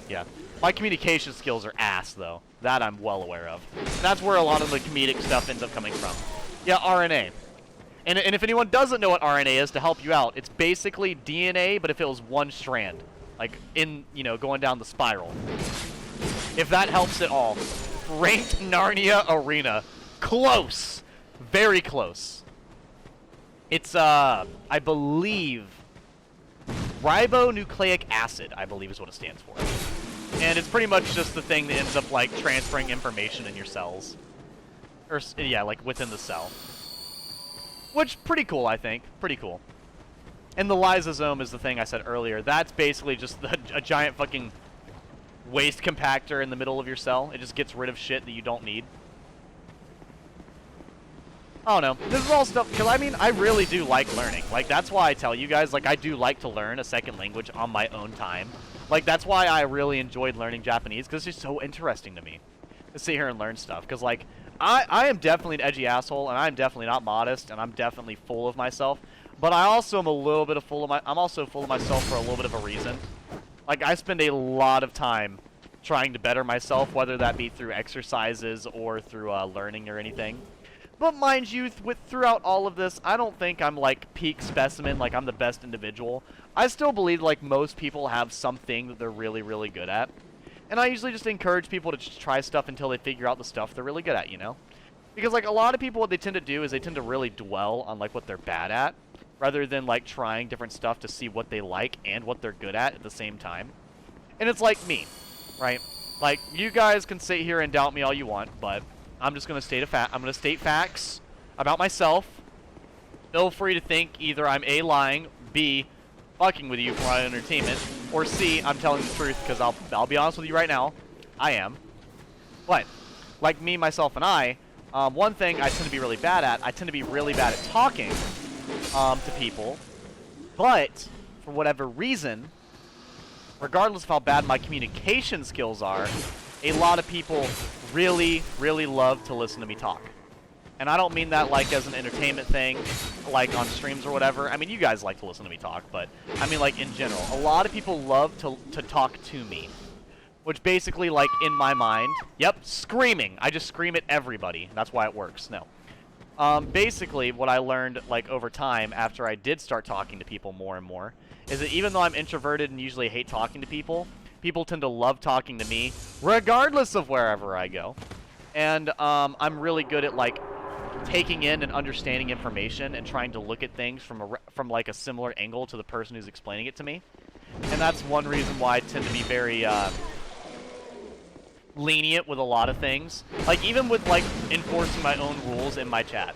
yeah. My communication skills are ass, though. That I'm well aware of. And that's where a lot of the comedic stuff ends up coming from. Yeah, RNA. And if anyone doesn't know what RNA is, to help you out, it's basically DNA, but if it was one strand. Like, in, you know, going down the spiral. If that helps at all. Ranked Narnia Arena. Close. Very close. It's, I believe... ribonucleic acid, I believe is what it stands for. And it's pretty much just the thing that ends up, like, transferring information in your cells. Or, yeah, like, within the cell. Which, pretty cool, I think. Pretty cool. And the lysosome is the thing I said earlier. That's basically just a giant fucking waste compactor in the middle of your cell. It just gets rid of shit that you don't need. I don't know. This is all stuff, because I mean, I really do like learning. Like, that's why I tell you guys, like, I do like to learn a second language on my own time. Like, that's why I really enjoyed learning Japanese, because it's just so interesting to me to sit here and learn stuff. Because, like, I am definitely an edgy asshole, and I'm definitely not modest, and I'm definitely full of myself. But I also am a little bit I'm also full of myself for a little bit of a reason. Like, I spend a lot of time trying to better myself, whether that be through exercises or through learning or anything. But mind you, throughout all of this, I don't think I'm, like, peak specimen, like I'm the best individual. I still believe, like, most people have something that they're really, really good at. And I usually just encourage people to just try stuff until they figure out the stuff they're really good at, you know? Because, like, a lot of people, what they tend to do is they tend to really dwell on, like, what they're bad at, rather than, like, trying different stuff to see what they like and what they're good at the same time. And it's like me, right? Like, you guys can sit here and doubt me all you want, but... I'm just going to state facts about myself. Feel free to think either I'm A, lying, B, fucking with you for my entertainment, or C, I'm telling the truth, because I'll be honest with you right now, I am. But, like me, myself, and I, one thing I tend to be really bad at, I tend to be really bad at talking to people, but, for whatever reason, regardless of how bad my communication skills are, a lot of people really, really love to listen to me talk. And I don't mean that like as an entertainment thing, like on streams or whatever. I mean, you guys like to listen to me talk, but I mean like in general. A lot of people love to talk to me. Which basically, like, in my mind, yep, screaming. I just scream at everybody. That's why it works. No. Basically, what I learned, like, over time, after I did start talking to people more and more, is that even though I'm introverted and usually hate talking to people, people tend to love talking to me, regardless of wherever I go. And I'm really good at, like, taking in and understanding information and trying to look at things from like, a similar angle to the person who's explaining it to me. And that's one reason why I tend to be very lenient with a lot of things. Like, even with, like, enforcing my own rules in my chat.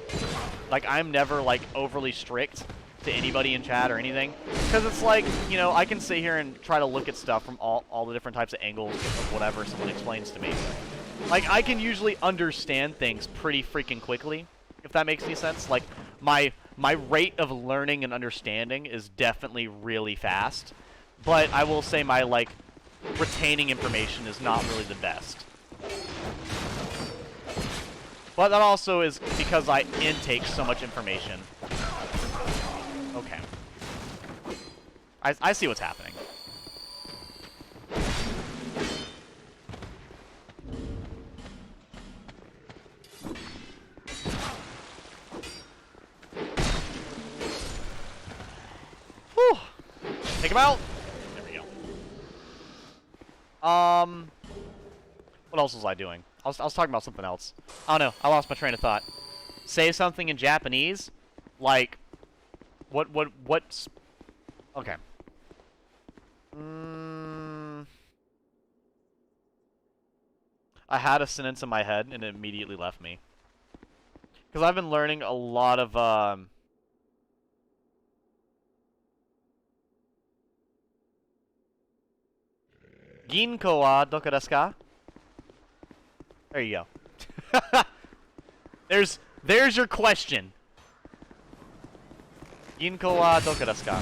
Like, I'm never, like, overly strict to anybody in chat or anything, because it's like, you know, I can sit here and try to look at stuff from all the different types of angles of whatever someone explains to me. Like, I can usually understand things pretty freaking quickly, if that makes any sense. Like, my rate of learning and understanding is definitely really fast. But I will say my, like, retaining information is not really the best. But that also is because I intake so much information. Okay. I see what's happening. Whew. Take him out. There we go. What else was I doing? I was talking about something else. Oh no, I lost my train of thought. Say something in Japanese, like, what's... Okay. I had a sentence in my head, and it immediately left me. Because I've been learning a lot of, Ginko wa doko desu ka? There you go. There's your question. Ginko wa doko desu ka?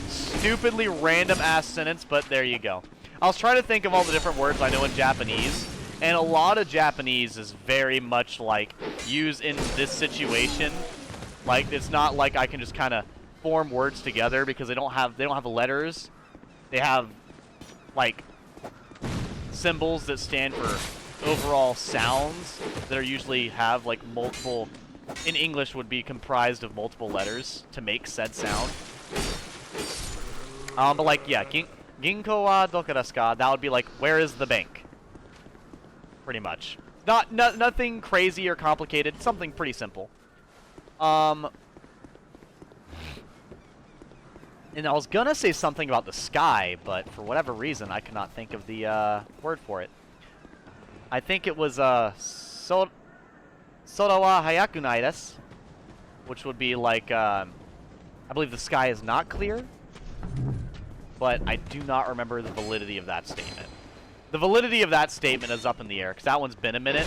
Stupidly random ass sentence, but there you go. I was trying to think of all the different words I know in Japanese, and a lot of Japanese is very much like used in this situation. Like, it's not like I can just kind of form words together because they don't have letters. They have like symbols that stand for overall sounds that are usually have like multiple, in English would be comprised of multiple letters to make said sound. But like, yeah, Ginko wa doko desu ka? That would be like, where is the bank? Pretty much. Nothing crazy or complicated, something pretty simple. And I was gonna say something about the sky, but for whatever reason, I could not think of the word for it. I think it was Sora wa hayaku nai desu, which would be like, I believe the sky is not clear, but I do not remember the validity of that statement. The validity of that statement is up in the air, because that one's been a minute.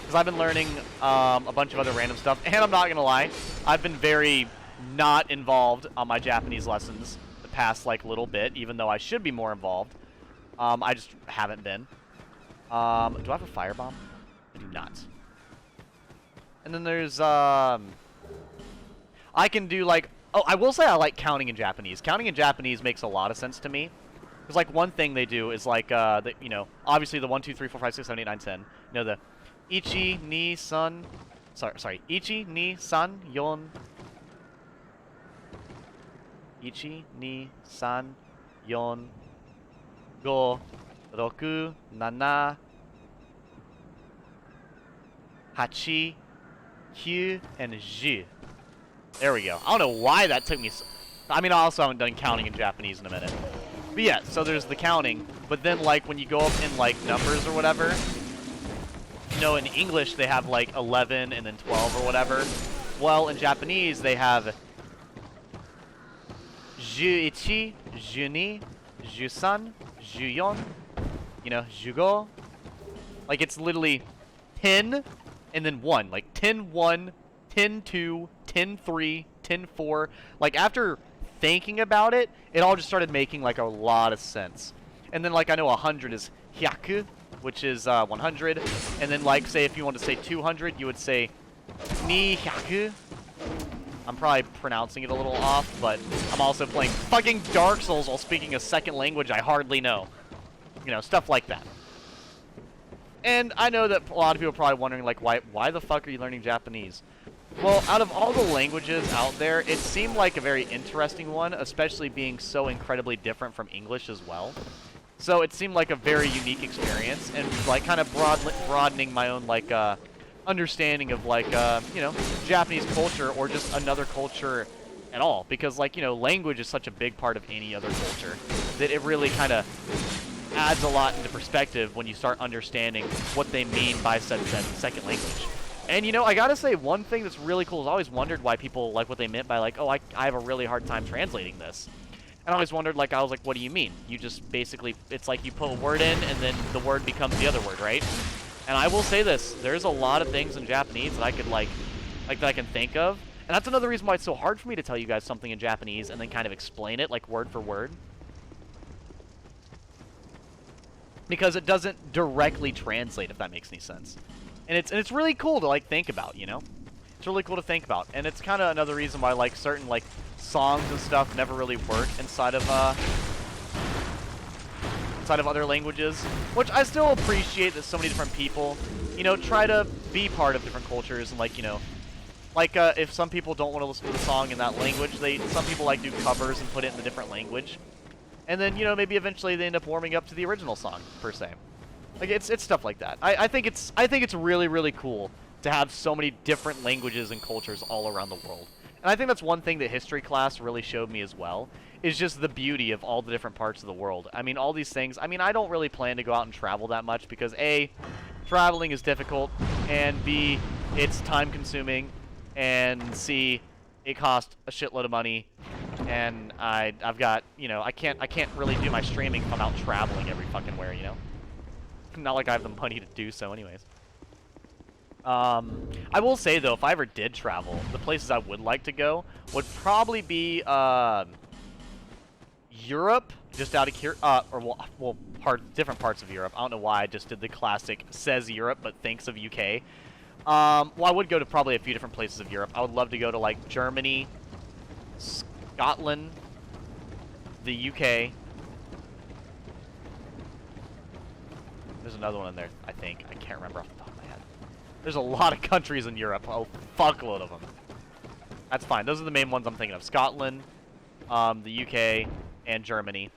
Because I've been learning a bunch of other random stuff, and I'm not gonna lie, I've been very not involved on my Japanese lessons the past like little bit, even though I should be more involved. I just haven't been. Do I have a firebomb? I do not. And then there's I can do like, oh, I will say I like counting in Japanese. Counting in Japanese makes a lot of sense to me. Because like one thing they do is like you know, obviously the 1, 2, 3, 4, 5, 6, 7, 8, 9, 10. You know, the ichi ni san, sorry, ichi ni san yon. Ichi ni san yon go roku nana hachi kyu and ji. There we go. I don't know why that took me so... I mean, I also haven't done counting in Japanese in a minute. But yeah, so there's the counting, but then like when you go up in like numbers or whatever, you know, in English they have like 11 and then 12 or whatever. Well, in Japanese they have Juichi, Juni, Jusan, Juyon, you know, Jugo. Like it's literally 10 and then 1, like 10 1, 10 2, 10 3, 10 4. Like after thinking about it, it all just started making like a lot of sense. And then like I know 100 is hyaku, which is 100, and then like say if you want to say 200, you would say ni hyaku. I'm probably pronouncing it a little off, but I'm also playing fucking Dark Souls while speaking a second language I hardly know. You know, stuff like that. And I know that a lot of people are probably wondering like why the fuck are you learning Japanese? Well, out of all the languages out there, it seemed like a very interesting one, especially being so incredibly different from English as well. So it seemed like a very unique experience, and like kind of broadening my own like understanding of like you know, Japanese culture or just another culture at all. Because like, you know, language is such a big part of any other culture that it really kind of adds a lot into perspective when you start understanding what they mean by said second language. And, you know, I gotta say, one thing that's really cool is I always wondered why people, like, what they meant by, like, oh, I have a really hard time translating this. And I always wondered, like, I was like, what do you mean? You just basically, it's like you put a word in, and then the word becomes the other word, right? And I will say this, there's a lot of things in Japanese that I could like that I can think of. And that's another reason why it's so hard for me to tell you guys something in Japanese and then kind of explain it like word for word. Because it doesn't directly translate, if that makes any sense. And it's really cool to like think about, you know? It's really cool to think about. And it's kind of another reason why like certain like songs and stuff never really work inside of other languages, which I still appreciate that so many different people, you know, try to be part of different cultures and like, you know, like if some people don't want to listen to the song in that language, some people like do covers and put it in a different language. And then, you know, maybe eventually they end up warming up to the original song per se. Like it's stuff like that. I think it's really, really cool to have so many different languages and cultures all around the world. And I think that's one thing that history class really showed me as well, is just the beauty of all the different parts of the world. I mean, all these things, I mean, I don't really plan to go out and travel that much because A, traveling is difficult, and B, it's time consuming, and C, it costs a shitload of money, and I've got, you know, I can't really do my streaming if I'm out traveling every fucking where, you know? Not like I have the money to do so anyways. I will say, though, if I ever did travel, the places I would like to go would probably be, Europe, just out of here, or, well, different parts of Europe. I don't know why I just did the classic says Europe, but thinks of UK. Well, I would go to probably a few different places of Europe. I would love to go to, like, Germany, Scotland, the UK. There's another one in there, I think. I can't remember off the top of my head. There's a lot of countries in Europe. A fuckload of them. That's fine. Those are the main ones I'm thinking of. Scotland, the UK, and Germany.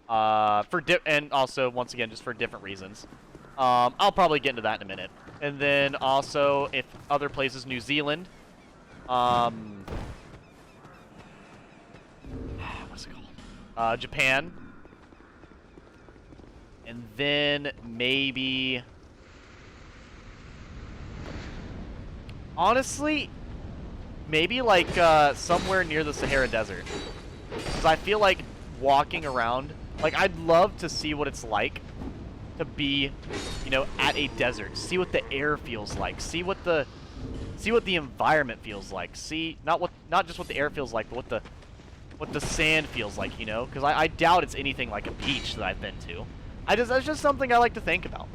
And also, once again, just for different reasons. I'll probably get into that in a minute. And then also, if other places, New Zealand. What's it called? Japan. And then maybe... Honestly, maybe like somewhere near the Sahara Desert. Because I feel like walking around, like I'd love to see what it's like to be, you know, at a desert. See what the air feels like. See what the environment feels like. See not just what the air feels like, but what the sand feels like, you know? Because I doubt it's anything like a beach that I've been to. That's just something I like to think about.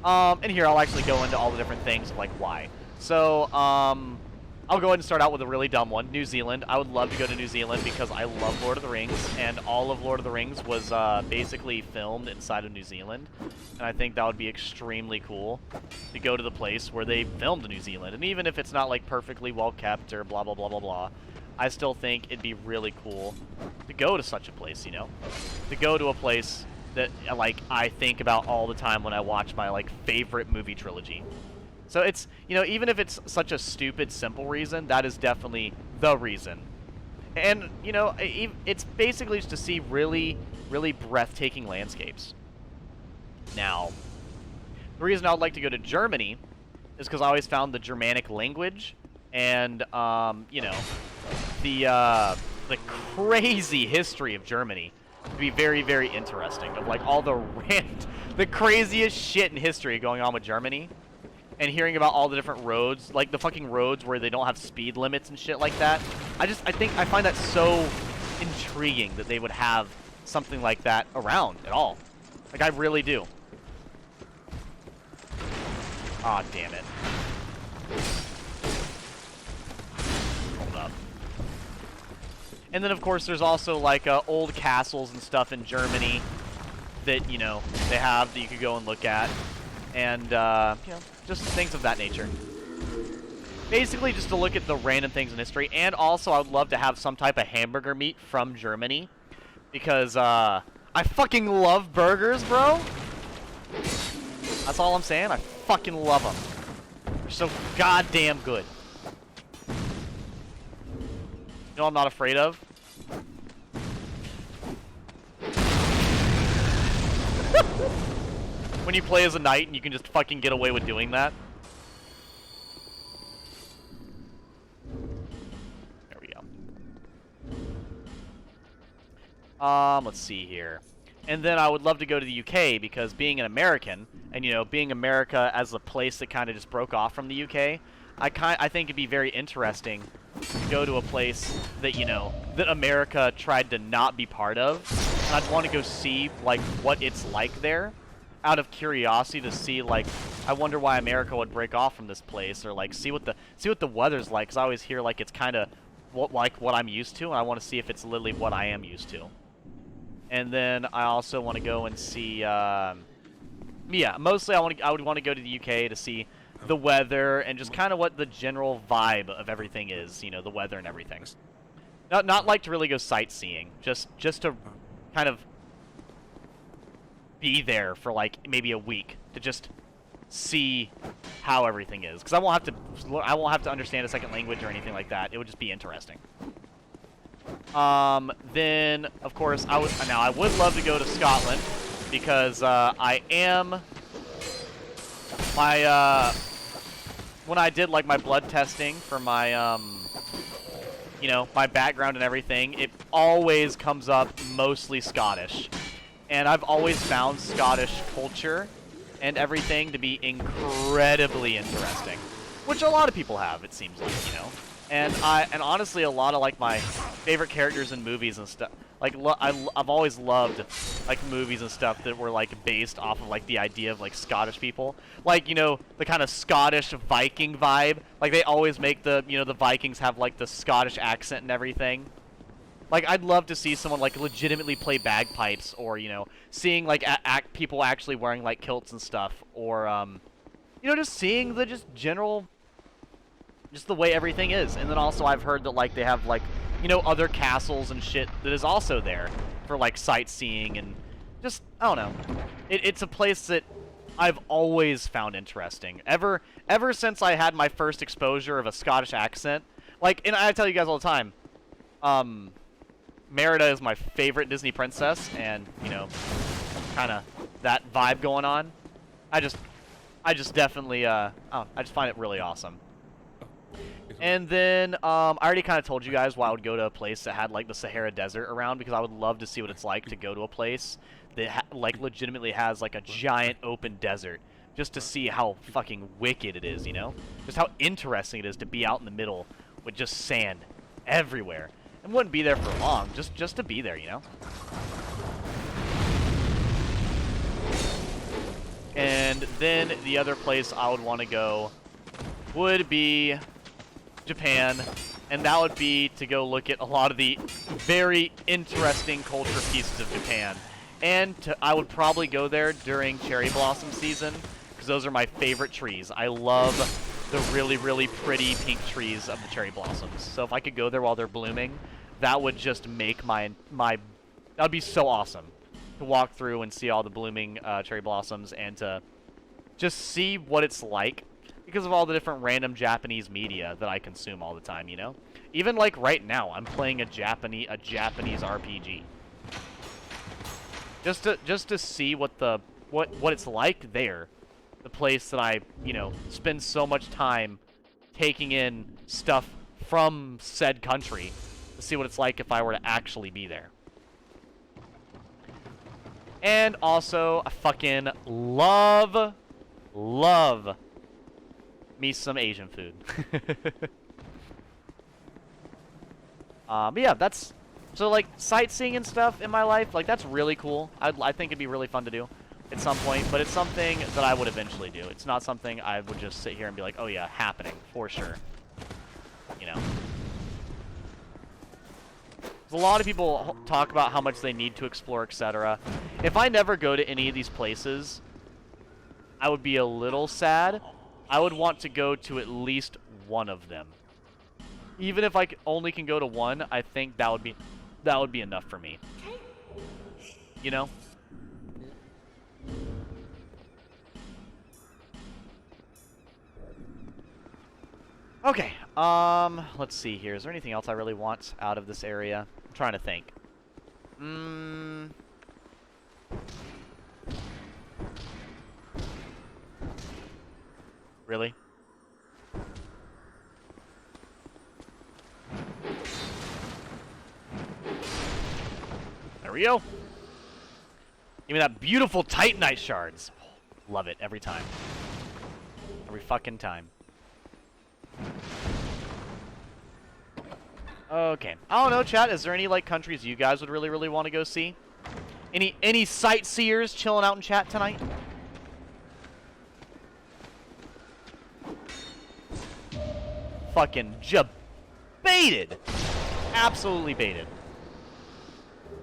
And here I'll actually go into all the different things of like why. So, I'll go ahead and start out with a really dumb one. New Zealand. I would love to go to New Zealand because I love Lord of the Rings, and all of Lord of the Rings was basically filmed inside of New Zealand. And I think that would be extremely cool to go to the place where they filmed New Zealand. And even if it's not like perfectly well kept or blah blah blah blah blah, I still think it'd be really cool to go to such a place, you know? To go to a place that like I think about all the time when I watch my like favorite movie trilogy. So it's, you know, even if it's such a stupid simple reason, that is definitely the reason. And, you know, it's basically just to see really, really breathtaking landscapes. Now, the reason I would like to go to Germany is because I always found the Germanic language and, you know, the crazy history of Germany to be very, very interesting. Of like all the craziest shit in history going on with Germany. And hearing about all the different roads, like the fucking roads where they don't have speed limits and shit like that. I find that so intriguing that they would have something like that around at all. Like, I really do. Aw, damn it. Hold up. And then, of course, there's also, like, old castles and stuff in Germany that, you know, they have that you could go and look at. And, you know, just things of that nature. Basically, just to look at the random things in history. And also, I would love to have some type of hamburger meat from Germany. Because, I fucking love burgers, bro. That's all I'm saying. I fucking love them. They're so goddamn good. You know what I'm not afraid of? When you play as a knight and you can just fucking get away with doing that. There we go. Let's see here. And then I would love to go to the UK because being an American, and you know, being America as a place that kind of just broke off from the UK, I think it'd be very interesting to go to a place that, you know, that America tried to not be part of. And I'd want to go see like what it's like there, out of curiosity to see like, I wonder why America would break off from this place, or like see what the weather's like, because I always hear like it's kind of what I'm used to, and I want to see if it's literally what I am used to. And then I also want to go and see, yeah, mostly I would want to go to the UK to see the weather and just kind of what the general vibe of everything is, you know, the weather and everything. Not like to really go sightseeing, just to kind of be there for like maybe a week to just see how everything is, because I won't have to understand a second language or anything like that. It would just be interesting. Then of course I would love to go to Scotland because I am my when I did like my blood testing for my you know, my background and everything, it always comes up mostly Scottish. And I've always found Scottish culture and everything to be incredibly interesting, which a lot of people have, it seems like, you know. And honestly, a lot of like my favorite characters in movies and stuff, like I've always loved like movies and stuff that were like based off of like the idea of like Scottish people, like, you know, the kind of Scottish Viking vibe. Like they always make the, you know, the Vikings have like the Scottish accent and everything. Like, I'd love to see someone, like, legitimately play bagpipes, or, you know, seeing, like, people actually wearing, like, kilts and stuff, or, you know, just seeing the just general, just the way everything is. And then also I've heard that, like, they have, like, you know, other castles and shit that is also there for, like, sightseeing and just, I don't know. It's a place that I've always found interesting. Ever since I had my first exposure of a Scottish accent, like, and I tell you guys all the time, Merida is my favorite Disney princess, and, you know, kind of that vibe going on. I just definitely, I just find it really awesome. And then, I already kind of told you guys why I would go to a place that had, like, the Sahara Desert around, because I would love to see what it's like to go to a place that, like, legitimately has, like, a giant open desert, just to see how fucking wicked it is, you know? Just how interesting it is to be out in the middle with just sand everywhere. And wouldn't be there for long, just to be there, you know? And then the other place I would want to go would be Japan, and that would be to go look at a lot of the very interesting culture pieces of Japan. And I would probably go there during cherry blossom season, because those are my favorite trees. I love the really, really pretty pink trees of the cherry blossoms. So if I could go there while they're blooming, that would just make that would be so awesome to walk through and see all the blooming cherry blossoms, and to just see what it's like because of all the different random Japanese media that I consume all the time, you know? Even like right now, I'm playing a Japanese RPG. Just to see what it's like there. The place that I, you know, spend so much time taking in stuff from said country, to see what it's like if I were to actually be there. And also, I fucking love me some Asian food. But yeah, that's, so like sightseeing and stuff in my life, like that's really cool. I think it'd be really fun to do at some point, but it's something that I would eventually do. It's not something I would just sit here and be like, oh yeah, happening, for sure. You know? A lot of people talk about how much they need to explore, etc. If I never go to any of these places, I would be a little sad. I would want to go to at least one of them. Even if I only can go to one, I think that would be enough for me. You know? Okay, let's see here. Is there anything else I really want out of this area? I'm trying to think. Really? There we go. Give me that beautiful Titanite shards. Love it every time. Every fucking time. Okay. I don't know, chat. Is there any like countries you guys would really, really want to go see? Any sightseers chilling out in chat tonight? Fucking baited. Absolutely baited.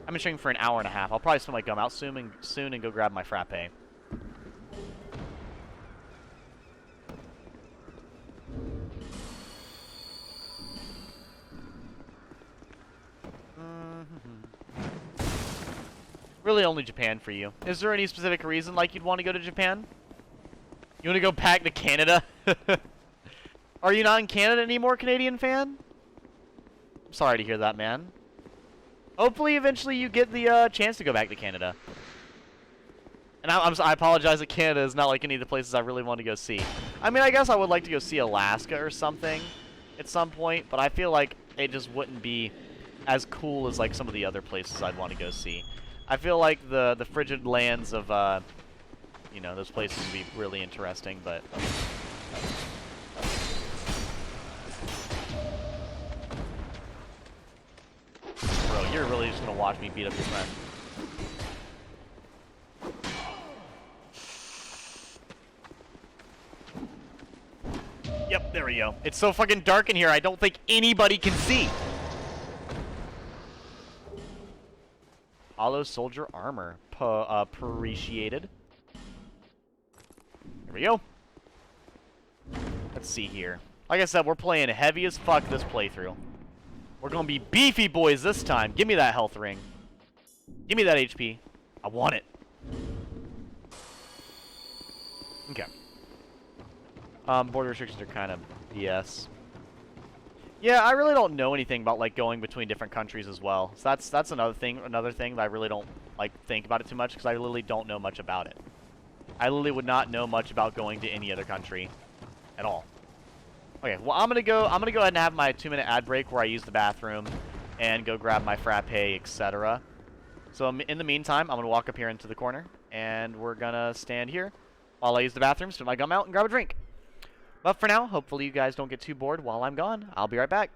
I've been streaming for an hour and a half. I'll probably spit my gum out soon and go grab my frappe. Really only Japan for you. Is there any specific reason like you'd want to go to Japan? You want to go back to Canada? Are you not in Canada anymore, Canadian fan? I'm sorry to hear that, man. Hopefully, eventually, you get the chance to go back to Canada. And I apologize that Canada is not like any of the places I really want to go see. I mean, I guess I would like to go see Alaska or something at some point, but I feel like it just wouldn't be as cool as like some of the other places I'd want to go see. I feel like the frigid lands of, you know, those places would be really interesting, but... Bro, you're really just gonna watch me beat up your friend. Yep, there we go. It's so fucking dark in here, I don't think anybody can see! Hollow soldier armor. Appreciated. There we go. Let's see here. Like I said, we're playing heavy as fuck this playthrough. We're gonna be beefy boys this time. Give me that health ring. Give me that HP. I want it. Okay. Border restrictions are kind of BS. Yeah, I really don't know anything about like going between different countries as well. So that's another thing that I really don't like think about it too much because I literally don't know much about it. I literally would not know much about going to any other country at all. Okay, well I'm gonna go ahead and have my 2-minute ad break where I use the bathroom and go grab my frappe, etc. So in the meantime, I'm gonna walk up here into the corner and we're gonna stand here while I use the bathroom, spit my gum out, and grab a drink. But for now, hopefully you guys don't get too bored while I'm gone. I'll be right back.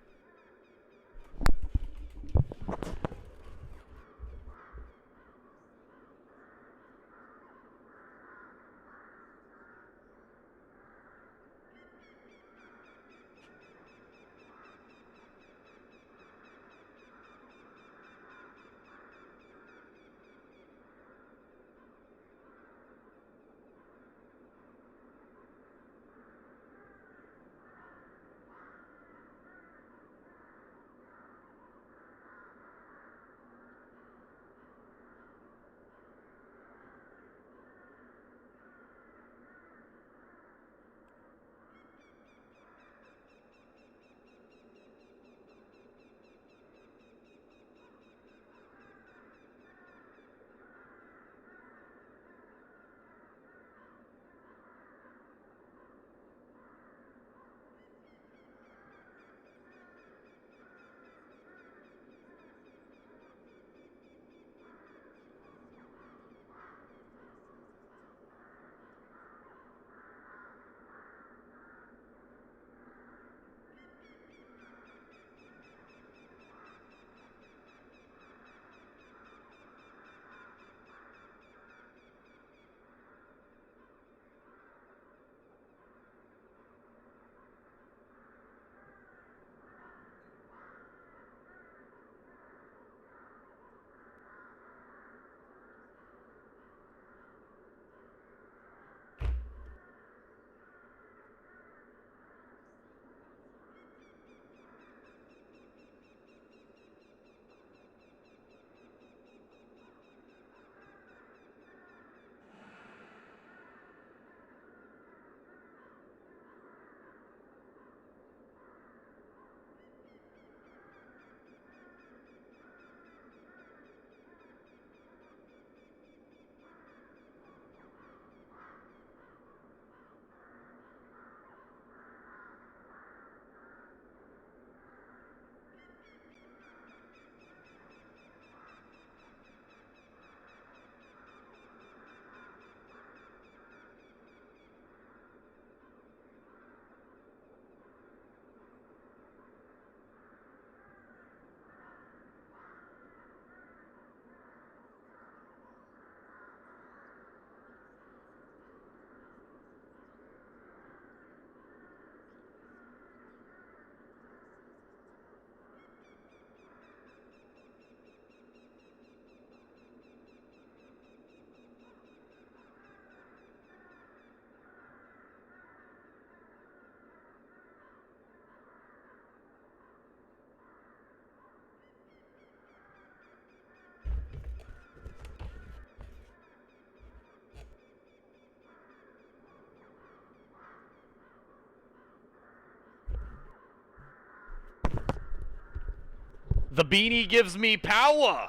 The beanie gives me power!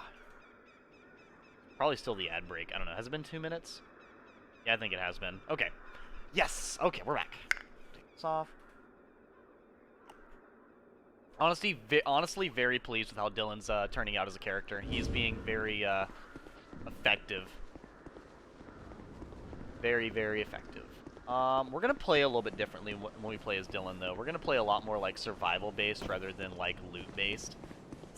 Probably still the ad break. I don't know. Has it been 2 minutes? Yeah, I think it has been. Okay. Yes! Okay, we're back. Take this off. Honestly, very pleased with how Dylan's turning out as a character. He's being very effective. Very, very effective. We're gonna play a little bit differently when we play as Dylan, though. We're gonna play a lot more like survival-based rather than like loot-based.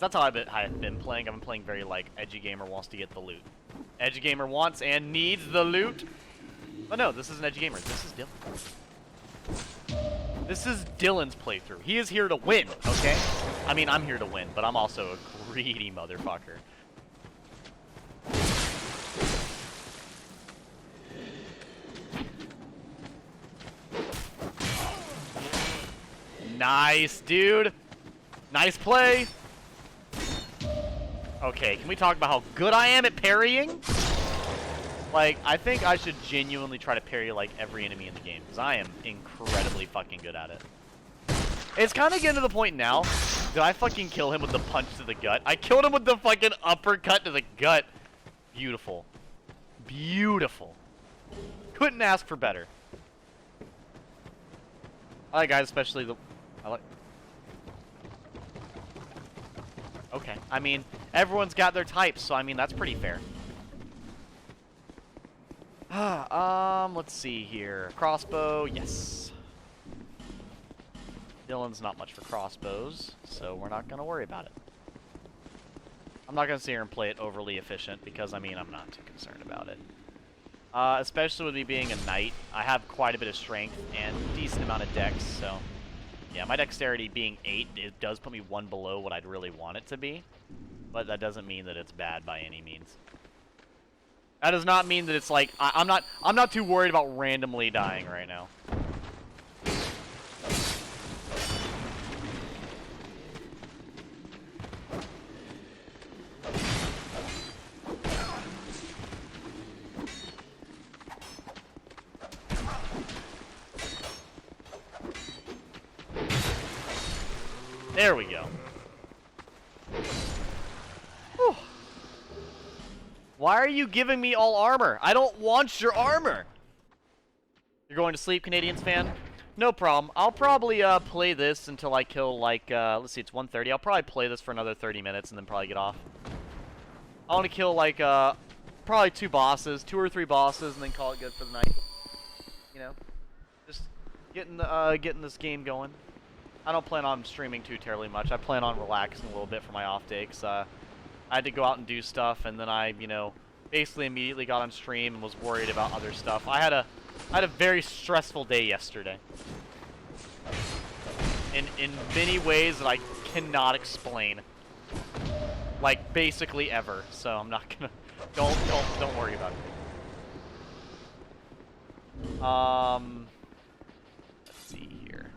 That's how I've been playing. I've been playing very like edgy gamer wants to get the loot. Edgy gamer wants and needs the loot. But no, this isn't edgy gamer. This is Dylan. This is Dylan's playthrough. He is here to win, okay? I mean, I'm here to win, but I'm also a greedy motherfucker. Nice, dude. Nice play. Okay, can we talk about how good I am at parrying? Like, I think I should genuinely try to parry, like, every enemy in the game, because I am incredibly fucking good at it. It's kind of getting to the point now. Did I fucking kill him with the punch to the gut? I killed him with the fucking uppercut to the gut. Beautiful. Beautiful. Couldn't ask for better. I like guys, especially the... I like... Okay, I mean, everyone's got their types, so I mean, that's pretty fair. Let's see here. Crossbow, yes. Dylan's not much for crossbows, so we're not gonna worry about it. I'm not gonna sit here and play it overly efficient, because, I mean, I'm not too concerned about it. Especially with me being a knight, I have quite a bit of strength and a decent amount of dex, so... Yeah, my dexterity being 8, it does put me 1 below what I'd really want it to be. But that doesn't mean that it's bad by any means. That does not mean that it's like, I'm not too worried about randomly dying right now. There we go. Whew. Why are you giving me all armor? I don't want your armor. You're going to sleep, Canadians fan? No problem. I'll probably play this until I kill, like, let's see, it's 1:30. I'll probably play this for another 30 minutes and then probably get off. I want to kill, like, probably 2 bosses, 2 or 3 bosses, and then call it good for the night. You know? Just getting this game going. I don't plan on streaming too terribly much. I plan on relaxing a little bit for my off day, because I had to go out and do stuff, and then I, you know, basically immediately got on stream and was worried about other stuff. I had a very stressful day yesterday. In many ways that I cannot explain. Like, basically ever. So I'm not gonna... Don't worry about it. Let's see here.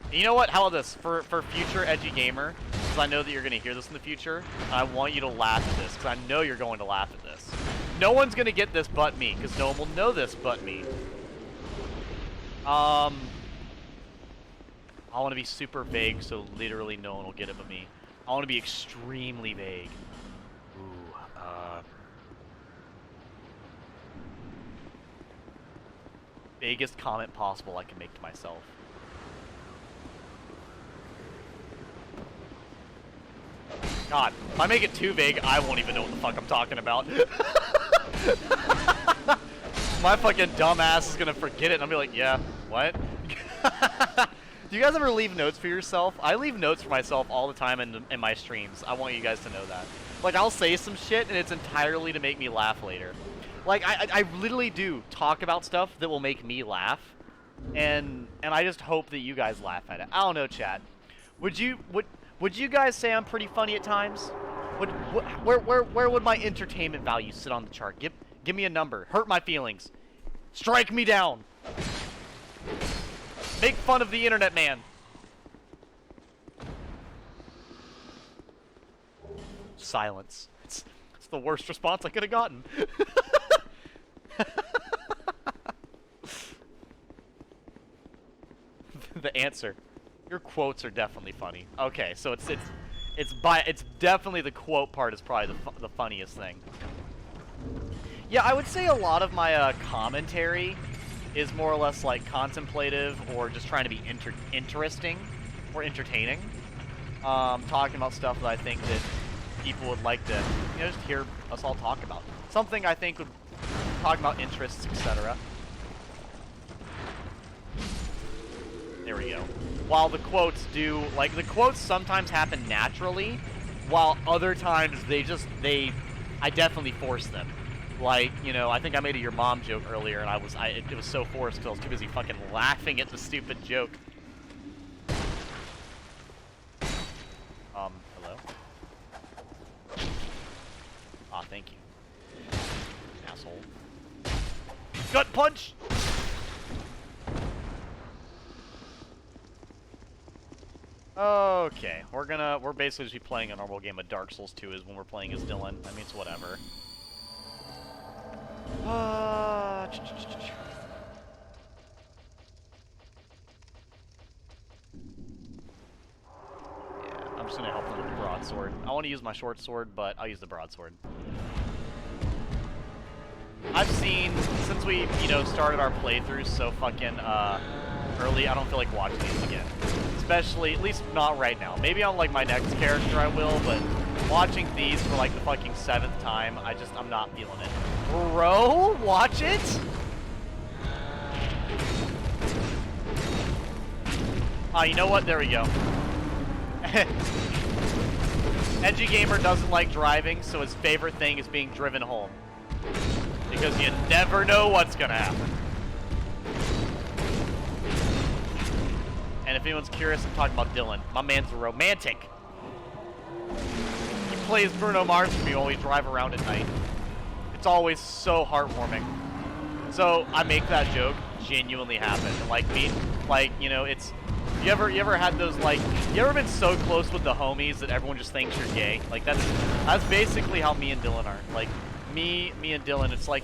You know what? How about this? For future edgy gamer, because I know that you're going to hear this in the future, I want you to laugh at this, because I know you're going to laugh at this. No one's going to get this but me, because no one will know this but me. I want to be super vague, so literally no one will get it but me. I want to be extremely vague. Ooh, vaguest comment possible I can make to myself. God, if I make it too vague, I won't even know what the fuck I'm talking about. My fucking dumb ass is gonna forget it and I'll be like, yeah, what? Do you guys ever leave notes for yourself? I leave notes for myself all the time in my streams. I want you guys to know that. Like, I'll say some shit and it's entirely to make me laugh later. Like, I literally do talk about stuff that will make me laugh. And I just hope that you guys laugh at it. I don't know, chat. Would you guys say I'm pretty funny at times? Where would my entertainment value sit on the chart? Give me a number. Hurt my feelings. Strike me down. Make fun of the internet man. Silence. It's the worst response I could have gotten. The answer. Your quotes are definitely funny. Okay, so it's It's definitely the quote part is probably the funniest thing. Yeah, I would say a lot of my commentary is more or less like contemplative or just trying to be interesting or entertaining. Talking about stuff that I think that people would like to, just hear us all talk about. Something I think would talk about interests, etc. There we go. While the quotes do, like, the quotes sometimes happen naturally, while other times I definitely force them. Like, I think I made a your mom joke earlier, and it was so forced because I was too busy fucking laughing at the stupid joke. Hello? Aw, thank you. Asshole. Gut punch! Okay, we're basically just be playing a normal game of Dark Souls 2 is when we're playing as Dylan. I mean, it's whatever. Yeah, I'm just gonna help them with the broadsword. I want to use my short sword, but I'll use the broadsword. I've seen, since we, started our playthroughs so fucking, early, I don't feel like watching these again. Especially, at least not right now. Maybe on, like, my next character I will, but watching these for, like, the fucking 7th time, I'm not feeling it. Bro, watch it? You know what? There we go. Edgy Gamer doesn't like driving, so his favorite thing is being driven home. Because you never know what's gonna happen. And if anyone's curious, I'm talking about Dylan. My man's a romantic. He plays Bruno Mars for me while we drive around at night. It's always so heartwarming. So I make that joke genuinely happen. Like me, like, it's. You ever had those, like, you ever been so close with the homies that everyone just thinks you're gay? Like that's basically how me and Dylan are. Like me and Dylan, it's like,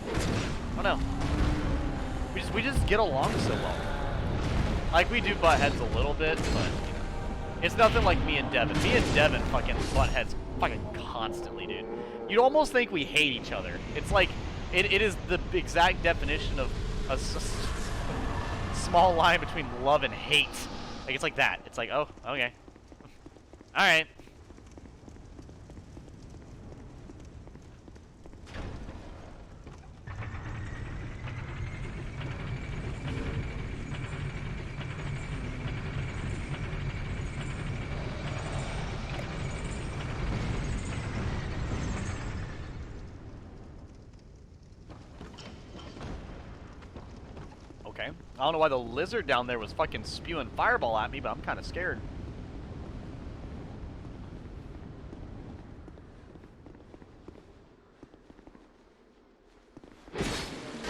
I don't know. We just get along so well. Like, we do butt heads a little bit, but, it's nothing like me and Devin. Me and Devin fucking butt heads fucking constantly, dude. You'd almost think we hate each other. It's like, it is the exact definition of a small line between love and hate. Like, it's like that. It's like, oh, okay. Alright. Okay. I don't know why the lizard down there was fucking spewing fireball at me, but I'm kind of scared.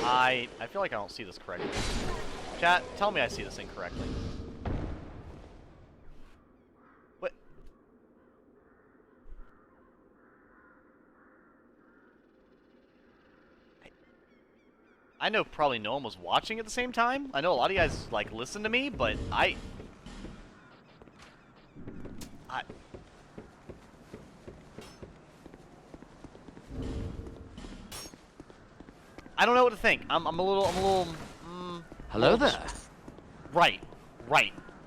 I feel like I don't see this correctly. Chat, tell me I see this incorrectly. What? I know probably no one was watching at the same time. I know a lot of you guys, like, listen to me, but I don't know what to think. I'm a little. Hello there. Right.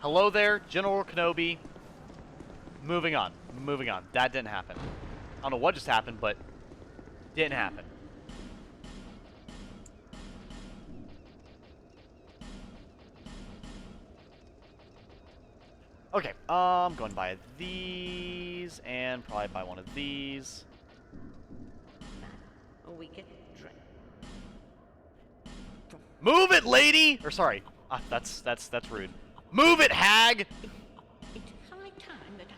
Hello there, General Kenobi. Moving on. That didn't happen. I don't know what just happened, but didn't happen. Okay, I'm going to buy these, and probably buy one of these. We can try. Move it, lady! Or sorry, that's rude. Move it, hag! It's high time that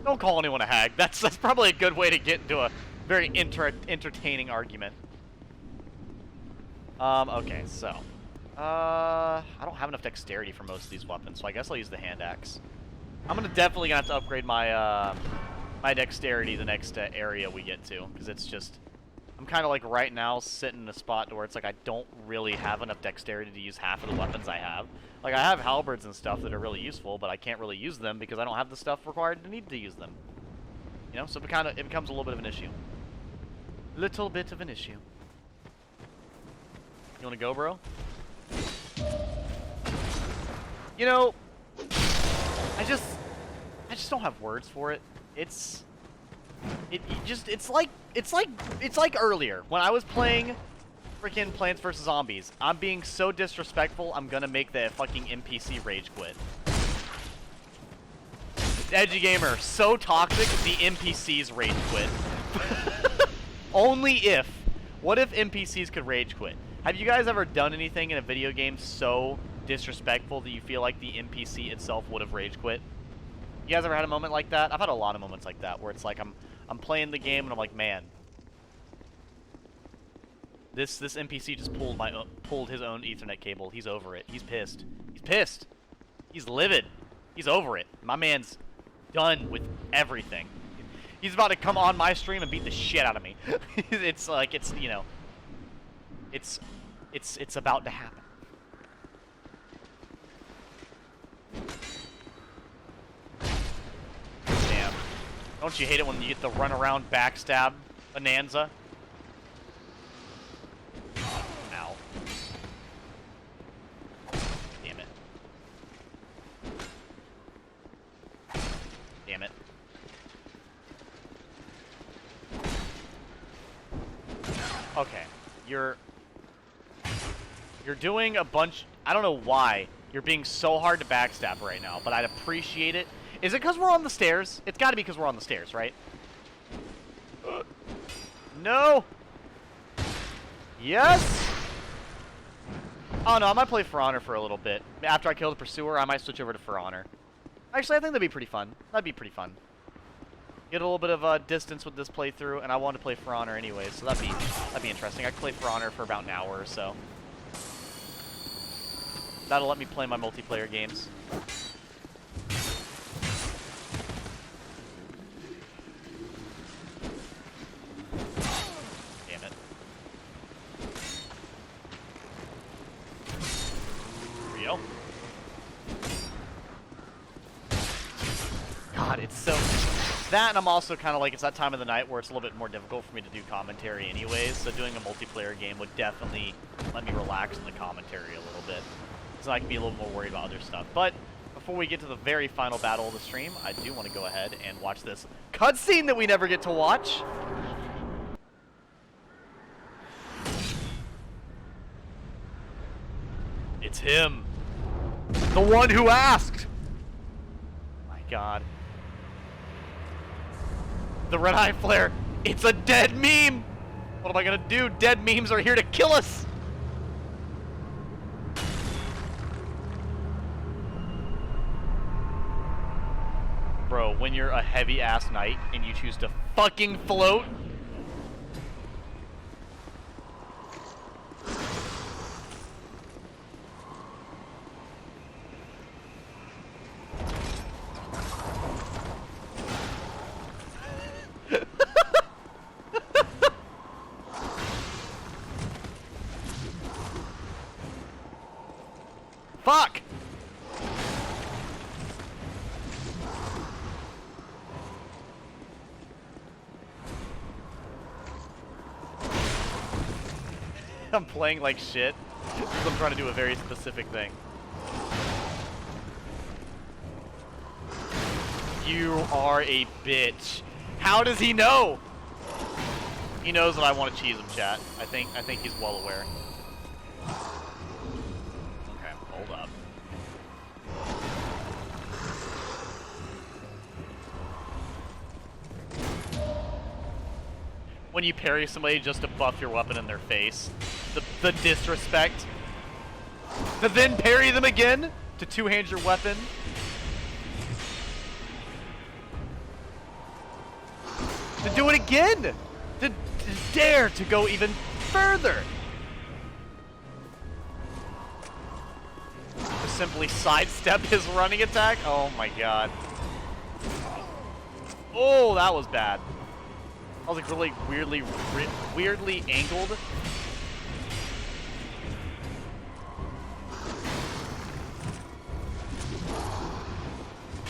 Don't call anyone a hag. That's probably a good way to get into a very entertaining argument. Okay, so. I don't have enough dexterity for most of these weapons, so I guess I'll use the hand axe. I'm definitely gonna have to upgrade my my dexterity the next area we get to, because it's just I'm kind of like right now sitting in a spot where it's like I don't really have enough dexterity to use half of the weapons I have. Like I have halberds and stuff that are really useful, but I can't really use them because I don't have the stuff required to need to use them. You know, so it becomes a little bit of an issue. Little bit of an issue. You wanna go, bro? You know, I just don't have words for it. It's like earlier when I was playing freaking Plants vs Zombies. I'm being so disrespectful. I'm gonna make the fucking NPC rage quit. Edgy gamer, so toxic. The NPCs rage quit. Only if. What if NPCs could rage quit? Have you guys ever done anything in a video game so disrespectful that you feel like the NPC itself would have rage quit? You guys ever had a moment like that? I've had a lot of moments like that where it's like I'm playing the game and I'm like, man, this NPC just pulled his own Ethernet cable. He's over it. He's pissed. He's pissed. He's livid. He's over it. My man's done with everything. He's about to come on my stream and beat the shit out of me. It's like you know, it's about to happen. Damn. Don't you hate it when you get the runaround backstab bonanza? Ow. Damn it. Damn it. Okay. You're doing a bunch... I don't know why you're being so hard to backstab right now, but I'd appreciate it. Is it because we're on the stairs? It's got to be because we're on the stairs, right? No! Yes! Oh, no, I might play For Honor for a little bit. After I kill the Pursuer, I might switch over to For Honor. Actually, I think that'd be pretty fun. That'd be pretty fun. Get a little bit of distance with this playthrough, and I want to play For Honor anyway, so that'd be interesting. I could play For Honor for about an hour or so. That'll let me play my multiplayer games. Damn it. Real? God, it's so... That, and I'm also kind of like, it's that time of the night where it's a little bit more difficult for me to do commentary anyways, so doing a multiplayer game would definitely let me relax in the commentary a little bit, so I can be a little more worried about other stuff. But before we get to the very final battle of the stream, I do want to go ahead and watch this cutscene that we never get to watch. It's him. The one who asked. My God. The red eye flare. It's a dead meme. What am I gonna do? Dead memes are here to kill us. Bro, when you're a heavy ass knight and you choose to fucking float. Fuck! I'm playing like shit because I'm trying to do a very specific thing. You are a bitch. How does he know? He knows that I want to cheese him, chat. I think he's well aware. Okay, hold up. When you parry somebody just to buff your weapon in their face. The disrespect. To then parry them again to two-hand your weapon. To do it again! To dare to go even further! To simply sidestep his running attack? Oh my God. Oh, that was bad. was like really weirdly angled.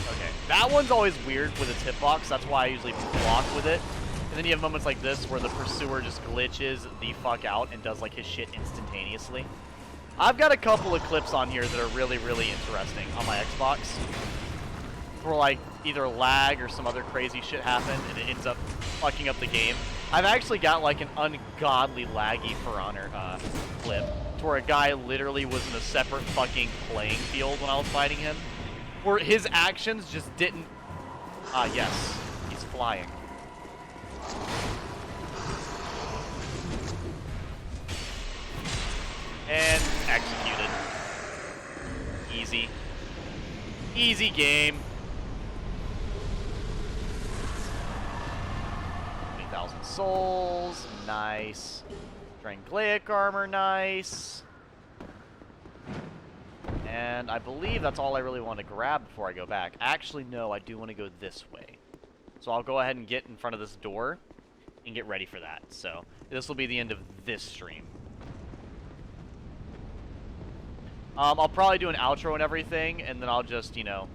Okay, that one's always weird with its hitbox. That's why I usually block with it. And then you have moments like this where the pursuer just glitches the fuck out and does like his shit instantaneously. I've got a couple of clips on here that are really interesting on my Xbox. Where like either lag or some other crazy shit happened and it ends up fucking up the game. I've actually got like an ungodly laggy For Honor clip to where a guy literally was in a separate fucking playing field when I was fighting him. Where his actions just didn't... yes. He's flying. And executed. Easy. Easy game. 20,000 souls. Nice. Drangleic armor. Nice. And I believe that's all I really want to grab before I go back. Actually, no, I do want to go this way. So I'll go ahead and get in front of this door and get ready for that. So this will be the end of this stream. I'll probably do an outro and everything, and then I'll just, you know,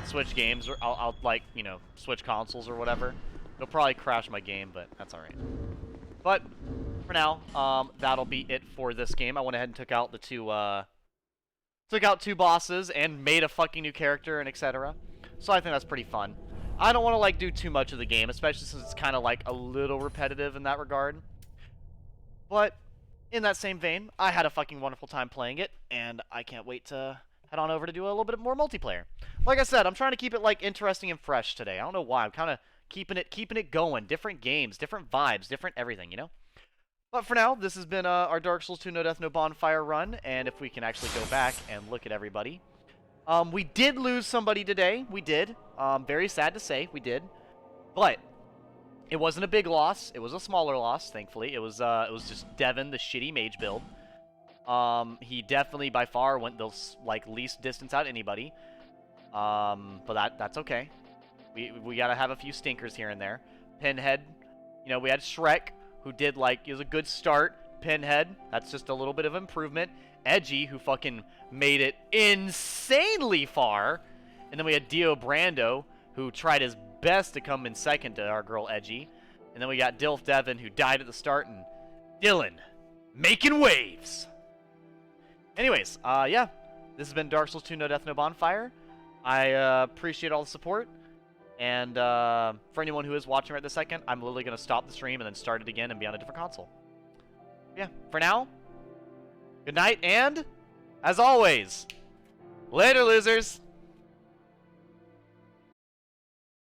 switch games, or I'll like, you know, switch consoles or whatever. It'll probably crash my game, but that's alright. But, for now, that'll be it for this game. I went ahead and took out the two bosses and made a fucking new character and etc. So I think that's pretty fun. I don't want to, like, do too much of the game, especially since it's kind of, like, a little repetitive in that regard. But... in that same vein, I had a fucking wonderful time playing it, and I can't wait to head on over to do a little bit more multiplayer. Like I said, I'm trying to keep it like interesting and fresh today. I don't know why. I'm kind of keeping it going. Different games, different vibes, different everything, you know? But for now, this has been our Dark Souls 2 No Death No Bonfire run, and if we can actually go back and look at everybody. We did lose somebody today. We did. Very sad to say, we did. But... it wasn't a big loss. It was a smaller loss, thankfully. It was just Devin, the shitty mage build. He definitely, by far, went the, like, least distance out of anybody. But that's okay. We gotta have a few stinkers here and there. Pinhead, you know, we had Shrek, who did, like, it was a good start. Pinhead, that's just a little bit of improvement. Edgy, who fucking made it insanely far. And then we had Dio Brando, who tried his best to come in second to our girl Edgy. And then we got Dilf Devin, who died at the start, and Dylan making waves. Anyways, yeah, this has been Dark Souls 2 No Death No Bonfire. I appreciate all the support, and for anyone who is watching right this second, I'm literally going to stop the stream and then start it again and be on a different console. Yeah, for now, good night, and as always, later, losers.